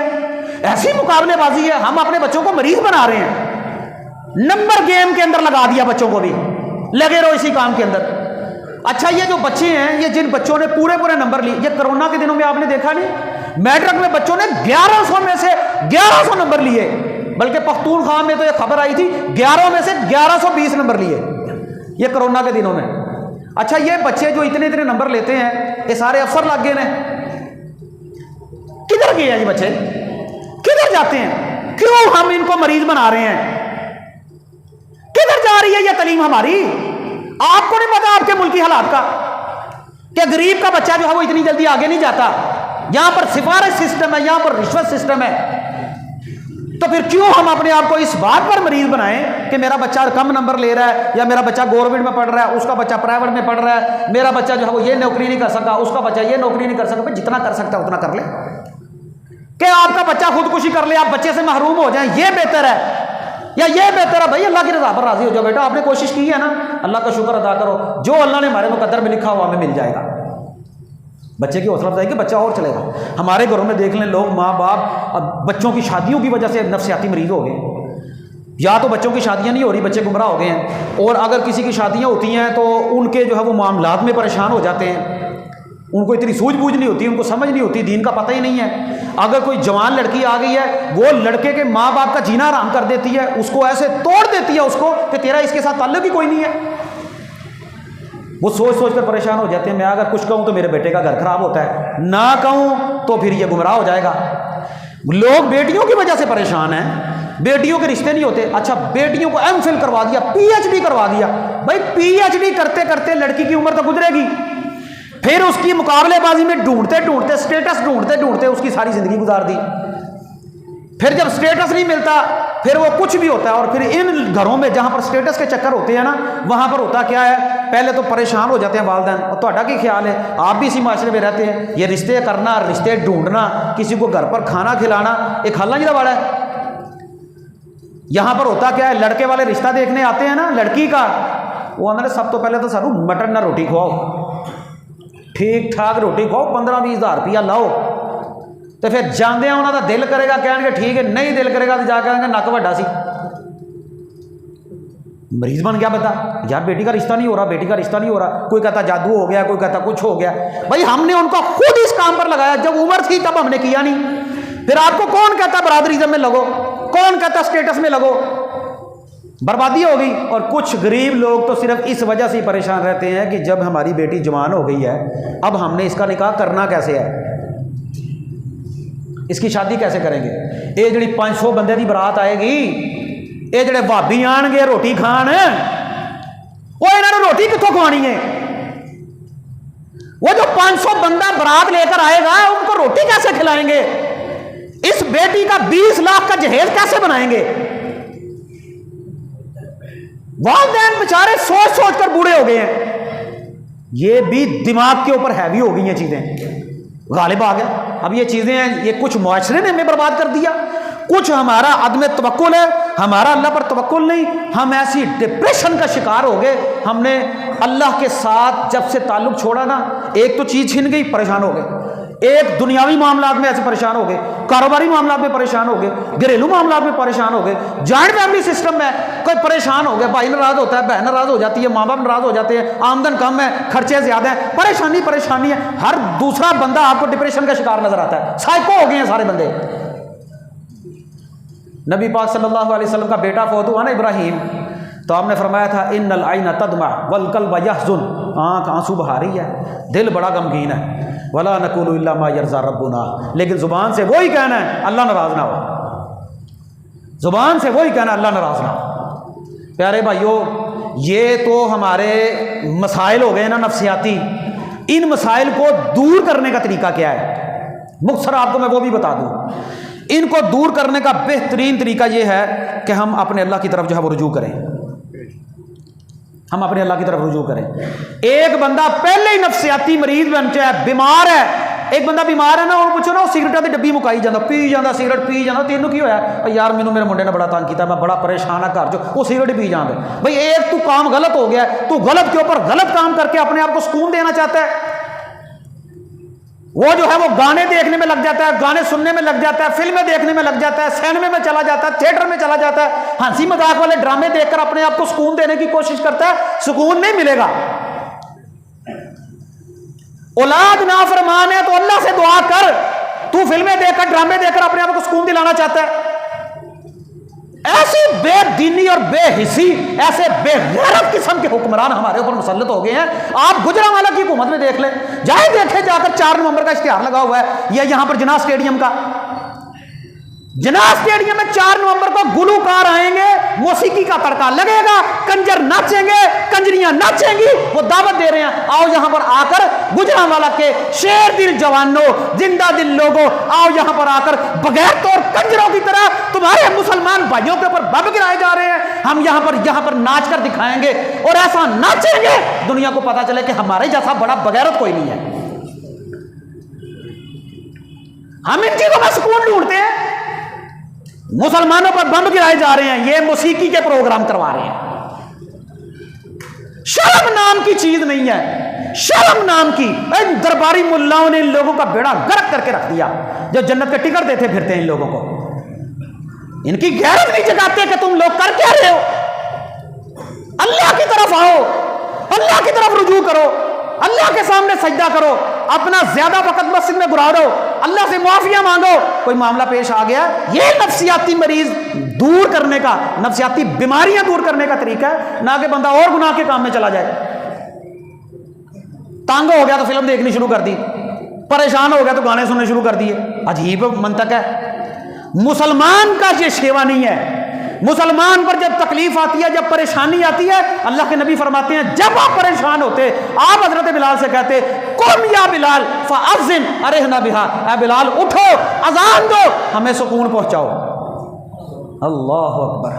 ہے, ہم اپنے بچوں کو مریض بنا رہے ہیں. نمبر گیم کے اندر لگا دیا بچوں کو بھی, لگے رہو اسی کام کے اندر. اچھا یہ جو بچے ہیں, یہ جن بچوں نے پورے نمبر لیے, یہ کرونا کے دنوں میں آپ نے دیکھا نہیں, میٹرک میں بچوں نے 1100 میں سے 1100 نمبر لیے, بلکہ پختونخوا میں تو یہ خبر آئی تھی 11 میں سے 1120 نمبر لیے, یہ کرونا کے دنوں میں. اچھا یہ بچے جو اتنے نمبر لیتے ہیں, یہ سارے افسر لگ گئے ہیں. کدھر گئے ہیں یہ بچے, کدھر جاتے ہیں, کیوں ہم ان کو مریض بنا رہے ہیں, کدھر جا رہی ہے یہ تعلیم ہماری. آپ کو نہیں پتا آپ کے ملک کی حالات کا, کہ غریب کا بچہ جو ہے وہ اتنی جلدی آگے نہیں جاتا. یہاں پر سفارش سسٹم ہے, یہاں پر رشوت سسٹم ہے. تو پھر کیوں ہم اپنے آپ کو اس بات پر مریض بنائیں کہ میرا بچہ کم نمبر لے رہا ہے, یا میرا بچہ گورنمنٹ میں پڑھ رہا ہے, اس کا بچہ پرائیویٹ میں پڑھ رہا ہے, میرا بچہ جو ہے وہ یہ نوکری نہیں کر سکتا, اس کا بچہ یہ نوکری نہیں کر سکتا. جتنا کر سکتا ہے اتنا کر لے, کہ آپ کا بچہ خودکشی کر لے, آپ بچے سے محروم ہو جائیں, یہ بہتر ہے, یا یہ بہتر ہے بھائی اللہ کی رضا پر راضی ہو جاؤ. بیٹا آپ نے کوشش کی ہے نا, اللہ کا شکر ادا کرو, جو اللہ نے ہمارے مقدر میں لکھا ہوا ہمیں مل جائے گا. بچے کی حوصلہ افزائی کہ بچہ اور چلے گا. ہمارے گھروں میں دیکھ لیں لوگ, ماں باپ اب بچوں کی شادیوں کی وجہ سے نفسیاتی مریض ہو گئے. یا تو بچوں کی شادیاں نہیں ہو رہی, بچے گمراہ ہو گئے ہیں, اور اگر کسی کی شادیاں ہوتی ہیں تو ان کے جو ہے وہ معاملات میں پریشان ہو جاتے ہیں. ان کو اتنی سوجھ بوجھ نہیں ہوتی, ان کو سمجھ نہیں ہوتی, دین کا پتہ ہی نہیں ہے. اگر کوئی جوان لڑکی آ گئی ہے, وہ لڑکے کے ماں باپ کا جینا حرام کر دیتی ہے, اس کو ایسے توڑ دیتی ہے اس کو کہ تیرا اس کے ساتھ تعلق ہی کوئی نہیں ہے. وہ سوچ کر پریشان ہو جاتے ہیں, میں اگر کچھ کہوں تو میرے بیٹے کا گھر خراب ہوتا ہے, نہ کہوں تو پھر یہ گمراہ ہو جائے گا. لوگ بیٹیوں کی وجہ سے پریشان ہیں, بیٹیوں کے رشتے نہیں ہوتے. اچھا بیٹیوں کو ایم فل کروا دیا, پی ایچ ڈی کروا دیا. بھائی پی ایچ ڈی کرتے کرتے لڑکی کی عمر تو گزرے گی, پھر اس کی مقابلے بازی میں ڈھونڈتے اسٹیٹس ڈھونڈتے اس کی ساری زندگی گزار دی. پھر جب اسٹیٹس نہیں ملتا پھر وہ کچھ بھی ہوتا ہے. اور پھر ان گھروں میں جہاں پر اسٹیٹس کے چکر ہوتے ہیں نا, وہاں پر ہوتا کیا ہے, پہلے تو پریشان ہو جاتے ہیں والدین. اور تہاڈا کی خیال ہے, آپ بھی اسی معاشرے میں رہتے ہیں, یہ رشتے کرنا, رشتے ڈھونڈنا, کسی کو گھر پر کھانا کھلانا ایک حل نہیں والا ہے. یہاں پر ہوتا کیا ہے, لڑکے والے رشتہ دیکھنے آتے ہیں نا لڑکی کا, وہ آدھے سب تو پہلے تو سانو مٹن نہ روٹی کھواؤ, ٹھیک ٹھاک روٹی کھاؤ, 15-20 ہزار روپیہ لاؤ. تو پھر جاندے ہیں انہوں کا دل کرے گا, کہیں گے ٹھیک ہے, نہیں دل کرے گا تو جا کہیں گے نک وڈا سی. مریض بن گیا بتا, یار بیٹی کا رشتہ نہیں ہو رہا, بیٹی کا رشتہ نہیں ہو رہا. کوئی کہتا جادو ہو گیا, کوئی کہتا کچھ ہو گیا. بھائی ہم نے ان کو خود اس کام پر لگایا, جب عمر تھی تب ہم نے کیا نہیں. پھر آپ کو کون کہتا برادریزم میں لگو, کون کہتا اسٹیٹس میں لگو, بربادی ہو گئی. اور کچھ غریب لوگ تو صرف اس وجہ سے پریشان رہتے ہیں کہ جب ہماری بیٹی جوان ہو گئی ہے, اب ہم نے اس کا نکاح کرنا کیسے ہے, اس کی شادی کیسے کریں گے. یہ جڑی 500 بندے دی برات آئے گی, یہ جڑے بھابی آن گے روٹی کھان, وہ انہوں نے روٹی کتوں کھوانی ہے. وہ جو 500 بندہ برات لے کر آئے گا, ان کو روٹی کیسے کھلائیں گے, اس بیٹی کا 20 لاکھ کا جہیز کیسے بنائیں گے. والدین بیچارے سوچ کر بوڑھے ہو گئے ہیں. یہ بھی دماغ کے اوپر ہیوی ہو گئی ہیں چیزیں, غالب آ گیا. اب یہ چیزیں ہیں, یہ کچھ معاشرے نے ہمیں برباد کر دیا, کچھ ہمارا عدم توکل ہے, ہمارا اللہ پر توکل نہیں. ہم ایسی ڈپریشن کا شکار ہو گئے, ہم نے اللہ کے ساتھ جب سے تعلق چھوڑا نا, ایک تو چیز چھن گئی, پریشان ہو گئے. ایک دنیاوی معاملات میں ایسے پریشان ہو گئے, کاروباری معاملات میں پریشان ہو گئے, گھریلو معاملات میں پریشان ہو گئے, جوائنٹ فیملی سسٹم میں کوئی پریشان ہو گیا, بھائی ناراض ہوتا ہے, بہن ناراض ہو جاتی ہے, ماں باپ ناراض ہو جاتے ہیں, آمدن کم ہے, خرچے زیادہ ہیں, پریشانی ہے. ہر دوسرا بندہ آپ کو ڈپریشن کا شکار نظر آتا ہے. سائیکو ہو گئے ہیں سارے بندے. نبی پاک صلی اللہ علیہ وسلم کا بیٹا فوت ہوا نا ابراہیم، تو آپ نے فرمایا تھا ان العین تدمع والقلب یحزن، آنکھ آنسو بہا رہی ہے، دل بڑا غمگین ہے، ولا نقول الا ما یرضی ربنا، لیکن زبان سے وہی کہنا ہے اللہ ناراض نہ ہو، زبان سے وہی کہنا اللہ ناراض نہ ہو۔ پیارے بھائیو، یہ تو ہمارے مسائل ہو گئے نا نفسیاتی، ان مسائل کو دور کرنے کا طریقہ کیا ہے؟ مختصر آپ کو میں وہ بھی بتا دوں۔ ان کو دور کرنے کا بہترین طریقہ یہ ہے کہ ہم اپنے اللہ کی طرف جو ہے وہ رجوع کریں، ہم اپنے اللہ کی طرف رجوع کریں۔ ایک بندہ پہلے ہی نفسیاتی مریض بن چاہے بیمار ہے، ایک بندہ بیمار ہے نا، وہ پوچھو نا، وہ سگریٹاں دی ڈبی مکائی جاتا، پی جاتا سگریٹ پی جاتا، تینوں کی ہویا؟ یار مینوں میرے منڈے نے بڑا تنگ کیتا، میں بڑا پریشان ہاں گھر جو، وہ سگریٹ پی جاندے۔ بھائی ایک تو کام غلط ہو گیا ہے، تو غلط کے اوپر غلط کام کر کے اپنے آپ کو سکون دینا چاہتا ہے۔ وہ جو ہے وہ گانے دیکھنے میں لگ جاتا ہے، گانے سننے میں لگ جاتا ہے، فلمیں دیکھنے میں لگ جاتا ہے، سینما میں چلا جاتا ہے، تھیٹر میں چلا جاتا ہے، ہنسی مذاق والے ڈرامے دیکھ کر اپنے آپ کو سکون دینے کی کوشش کرتا ہے، سکون نہیں ملے گا۔ اولاد نافرمان ہے تو اللہ سے دعا کر، تو فلمیں دیکھ کر ڈرامے دیکھ کر اپنے آپ کو سکون دلانا چاہتا ہے۔ ایسی بے دینی اور بے حسی، ایسے بے غیرت قسم کے حکمران ہمارے اوپر مسلط ہو گئے ہیں۔ آپ گجرانوالہ کی حکومت میں دیکھ لیں، جائیں دیکھیں جا کر 4 نومبر کا اشتہار لگا ہوا ہے، یہ یہاں پر جناح اسٹیڈیم کا، جناح اسٹیڈیم میں 4 نومبر کو گلوکار آئیں گے، موسیقی کا تڑکا لگے گا، کنجر ناچیں گے، کنجریاں ناچیں گی، وہ دعوت دے رہے ہیں آؤ یہاں پر آ کر گجرانوالہ کے شیر دل جوانوں، زندہ دل لوگوں، آؤ یہاں پر آ کر بغیر طور کنجروں کی طرح تمہارے مسلمان بھائیوں کے اوپر بم گرائے جا رہے ہیں، ہم یہاں پر ناچ کر دکھائیں گے، اور ایسا ناچیں گے دنیا کو پتا چلے کہ ہمارے جیسا بڑا بغیرت کوئی نہیں ہے۔ ہم ان چیزوں میں سکون ڈھونڈتے ہیں، مسلمانوں پر بم گرائے جا رہے ہیں، یہ موسیقی کے پروگرام کروا رہے ہیں۔ شرم نام کی چیز نہیں ہے، شرم نام کی، ان درباری ملاؤں نے ان لوگوں کا بیڑا غرق کر کے رکھ دیا، جو جنت کے ٹکٹ دیتے پھرتے ہیں ان لوگوں کو۔ ان کی غیرت نہیں جگاتے کہ تم لوگ کر کیا رہے ہو؟ اللہ کی طرف آؤ، اللہ کی طرف رجوع کرو، اللہ کے سامنے سجدہ کرو، اپنا زیادہ وقت مسجد میں گزارو، اللہ سے معافیاں مانگو۔ کوئی معاملہ پیش آ گیا، یہ نفسیاتی مریض دور کرنے کا، نفسیاتی بیماریاں دور کرنے کا طریقہ ہے، نہ کہ بندہ اور گناہ کے کام میں چلا جائے۔ تانگ ہو گیا تو فلم دیکھنی شروع کر دی، پریشان ہو گیا تو گانے سننے شروع کر دیے، عجیب منطق ہے۔ مسلمان کا یہ شیوا نہیں ہے۔ مسلمان پر جب تکلیف آتی ہے، جب پریشانی آتی ہے، اللہ کے نبی فرماتے ہیں جب آپ پریشان ہوتے آپ حضرت بلال سے کہتے قم یا بلال فاذن ارحنا بہا، اے بلال اٹھو اذان دو ہمیں سکون پہنچاؤ۔ اللہ اکبر،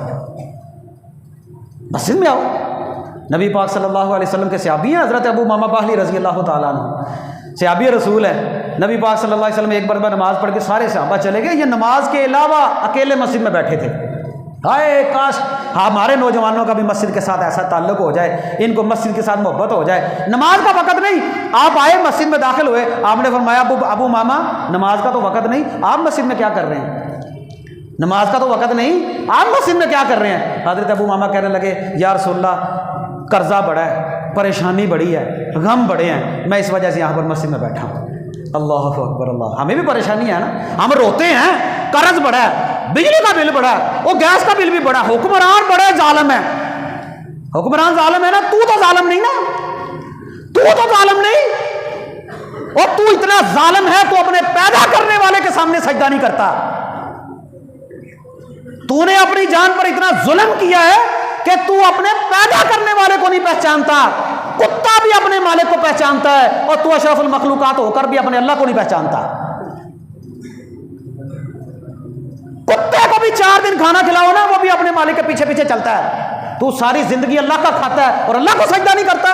مسجد میں آؤ۔ نبی پاک صلی اللہ علیہ وسلم کے صحابی ہیں حضرت ابو امامہ باہلی رضی اللہ تعالیٰ عنہ، صحابی رسول ہے۔ نبی پاک صلی اللہ علیہ وسلم ایک بار نماز پڑھ کے سارے صحابہ چلے گئے، یہ نماز کے علاوہ اکیلے مسجد میں بیٹھے تھے۔ ہائے کاش ہمارے نوجوانوں کا بھی مسجد کے ساتھ ایسا تعلق ہو جائے، ان کو مسجد کے ساتھ محبت ہو جائے۔ نماز کا وقت نہیں، آپ آئے مسجد میں داخل ہوئے، آپ نے فرمایا ابو ماما نماز کا تو وقت نہیں، آپ مسجد میں کیا کر رہے ہیں؟ نماز کا تو وقت نہیں، آپ مسجد میں کیا کر رہے ہیں؟ حضرت ابو ماما کہنے لگے یا رسول اللہ قرضہ بڑا ہے، پریشانی بڑی ہے، غم بڑے ہیں، میں اس وجہ سے یہاں پر مسجد میں بیٹھا ہوں۔ اللہ اکبر اللہ، ہمیں بھی پریشانی ہے نا، ہم روتے ہیں، قرض بڑا ہے، بجلی کا بل بڑا ہے، وہ گیس کا بل بھی بڑا، حکمران بڑے ظالم ہے۔ حکمران ظالم ہے نا، تو ظالم نہیں نا، تو ظالم نہیں، اور تو اتنا ظالم ہے تو اپنے پیدا کرنے والے کے سامنے سجدہ نہیں کرتا۔ تو نے اپنی جان پر اتنا ظلم کیا ہے کہ تو اپنے پیدا کرنے والے کو نہیں پہچانتا۔ کتا بھی اپنے مالک کو پہچانتا ہے، اور تو اشرف المخلوقات ہو کر بھی اپنے اللہ کو نہیں پہچانتا۔ کتے کو بھی 4 دن کھانا کھلاؤ نا، وہ بھی اپنے مالک کے پیچھے پیچھے چلتا ہے، تو ساری زندگی اللہ کا کھاتا ہے اور اللہ کو سجدہ نہیں کرتا۔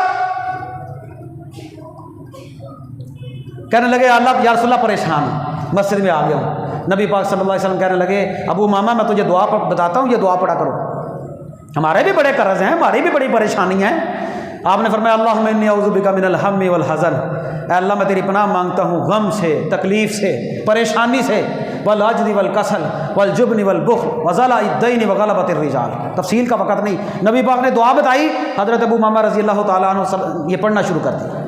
کہنے لگے اللہ یا رسول اللہ پریشان ہوں، مسجد میں آ گیا ہوں۔ نبی پاک صلی اللہ علیہ وسلم کہنے لگے ابو ماما میں تجھے دعا بتاتا ہوں، یہ دعا پڑھا کرو، ہمارے بھی بڑے قرض ہیں، ہماری بھی بڑی پریشانی ہے۔ آپ نے فرمایا اللہم انی اعوذ بک من الہم والحزن، اے اللہ میں تیری پناہ مانگتا ہوں غم سے، تکلیف سے، پریشانی سے، والعجز والکسل والجبن والبخل وزلاء الدین وغلبۃ الرجال۔ تفصیل کا وقت نہیں، نبی پاک نے دعا بتائی، حضرت ابو امامہ رضی اللہ تعالیٰ عنہ یہ پڑھنا شروع کر دیا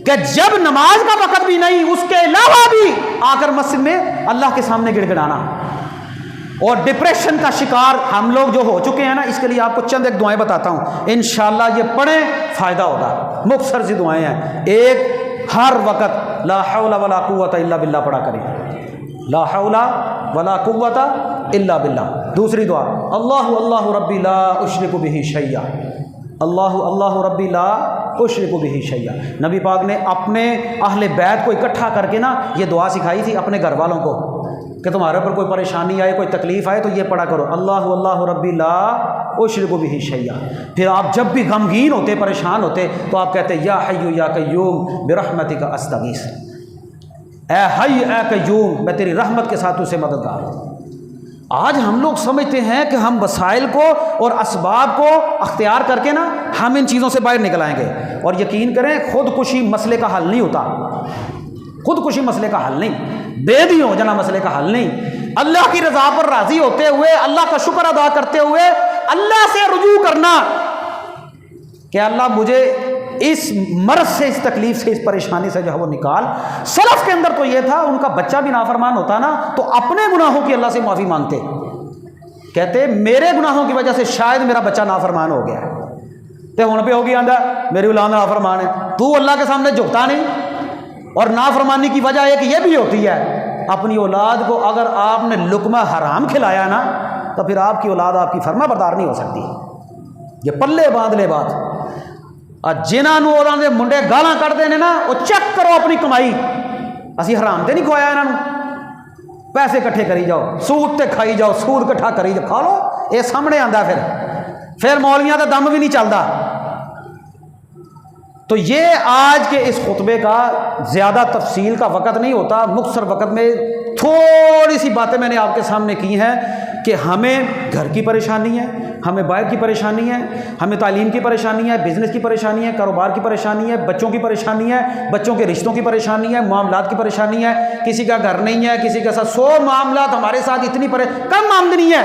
کہ جب نماز کا وقت بھی نہیں، اس کے علاوہ بھی آ کر مسجد میں اللہ کے سامنے گڑ گڑانا، اور ڈپریشن کا شکار ہم لوگ جو ہو چکے ہیں نا، اس کے لیے آپ کو چند ایک دعائیں بتاتا ہوں، انشاءاللہ یہ پڑھیں فائدہ ہوگا۔ مختصر سی دعائیں ہیں۔ ایک، ہر وقت لا حول ولا قوت الا باللہ پڑھا کریں، لا حول ولا قوت الا باللہ۔ دوسری دعا، اللہ اللہ ربی لا اشرک بہ شیئا، اللہ اللہ ربی لا اشرک بہ شیئا۔ نبی پاک نے اپنے اہل بیت کو اکٹھا کر کے نا یہ دعا سکھائی تھی اپنے گھر والوں کو کہ تمہارے اوپر کوئی پریشانی آئے، کوئی تکلیف آئے تو یہ پڑھا کرو، اللہ اللہ ربی لا اشرک بہ شیئا۔ پھر آپ جب بھی غمگین ہوتے، پریشان ہوتے تو آپ کہتے یا حی یا قیوم برحمتک استغیث، اے حی اے قیوم میں تیری رحمت کے ساتھ اسے مددگار ہوں۔ آج ہم لوگ سمجھتے ہیں کہ ہم وسائل کو اور اسباب کو اختیار کر کے نا ہم ان چیزوں سے باہر نکل آئیں گے، اور یقین کریں خودکشی مسئلے کا حل نہیں ہوتا، خودکشی مسئلے کا حل نہیں، بے دی ہو جانا مسئلے کا حل نہیں۔ اللہ کی رضا پر راضی ہوتے ہوئے، اللہ کا شکر ادا کرتے ہوئے اللہ سے رجوع کرنا کہ اللہ مجھے اس مرض سے، اس تکلیف سے، اس پریشانی سے جو ہے وہ نکال۔ سلف کے اندر تو یہ تھا، ان کا بچہ بھی نافرمان ہوتا نا تو اپنے گناہوں کی اللہ سے معافی مانگتے، کہتے میرے گناہوں کی وجہ سے شاید میرا بچہ نافرمان ہو گیا تے ہن پہ ہو گیا آندا میری اولاد نافرمان ہے، تو اللہ کے سامنے جھکتا نہیں۔ اور نافرمانی کی وجہ ایک یہ بھی ہوتی ہے، اپنی اولاد کو اگر آپ نے لقمہ حرام کھلایا نا تو پھر آپ کی اولاد آپ کی فرما بردار نہیں ہو سکتی۔ یہ پلے باندھ لے بات، جنہوں نے منڈے گالاں کٹتے ہیں نا وہ چیک کرو اپنی کمائی، اسی حرام تے نہیں کھوایا انہوں، پیسے کٹھے کری جاؤ، سود تے کھائی جاؤ، سود کٹھا کری جاؤ، کھا لو، یہ سامنے آندا پھر مولویاں دا دم بھی نہیں چلتا۔ تو یہ آج کے اس خطبے کا زیادہ تفصیل کا وقت نہیں ہوتا، مختصر وقت میں تھوڑی سی باتیں میں نے آپ کے سامنے کی ہیں کہ ہمیں گھر کی پریشانی ہے، ہمیں باہر کی پریشانی ہے، ہمیں تعلیم کی پریشانی ہے، بزنس کی پریشانی ہے، کاروبار کی پریشانی ہے، بچوں کی پریشانی ہے، بچوں کے رشتوں کی پریشانی ہے، معاملات کی پریشانی ہے، کسی کا گھر نہیں ہے، کسی کے ساتھ 100 معاملات ہمارے ساتھ، اتنی کم آمدنی ہے،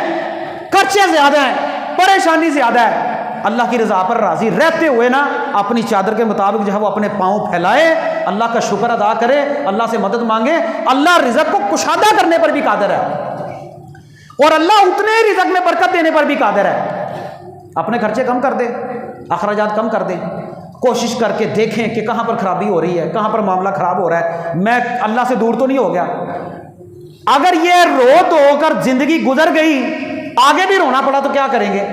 خرچے زیادہ ہیں، پریشانی زیادہ ہے۔ اللہ کی رضا پر راضی رہتے ہوئے نا اپنی چادر کے مطابق جو ہے وہ اپنے پاؤں پھیلائے، اللہ کا شکر ادا کرے، اللہ سے مدد مانگے، اللہ رزق کو کشادہ کرنے پر بھی قادر ہے، اور اللہ اتنے رزق میں برکت دینے پر بھی قادر ہے۔ اپنے خرچے کم کر دیں، اخراجات کم کر دیں، کوشش کر کے دیکھیں کہ کہاں پر خرابی ہو رہی ہے، کہاں پر معاملہ خراب ہو رہا ہے، میں اللہ سے دور تو نہیں ہو گیا۔ اگر یہ رو دھو کر زندگی گزر گئی، آگے بھی رونا پڑا تو کیا کریں گے؟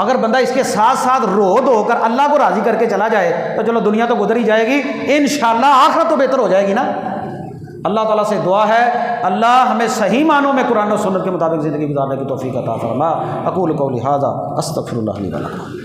اگر بندہ اس کے ساتھ ساتھ رو دھو کر اللہ کو راضی کر کے چلا جائے تو چلو دنیا تو گزر ہی جائے گی، انشاءاللہ آخرت تو بہتر ہو جائے گی نا۔ اللہ تعالیٰ سے دعا ہے اللہ ہمیں صحیح معنوں میں قرآن و سنت کے مطابق زندگی گزارنے کی توفیق عطا فرما۔ اقول قولی ھذا استغفر اللہ لی و لکم۔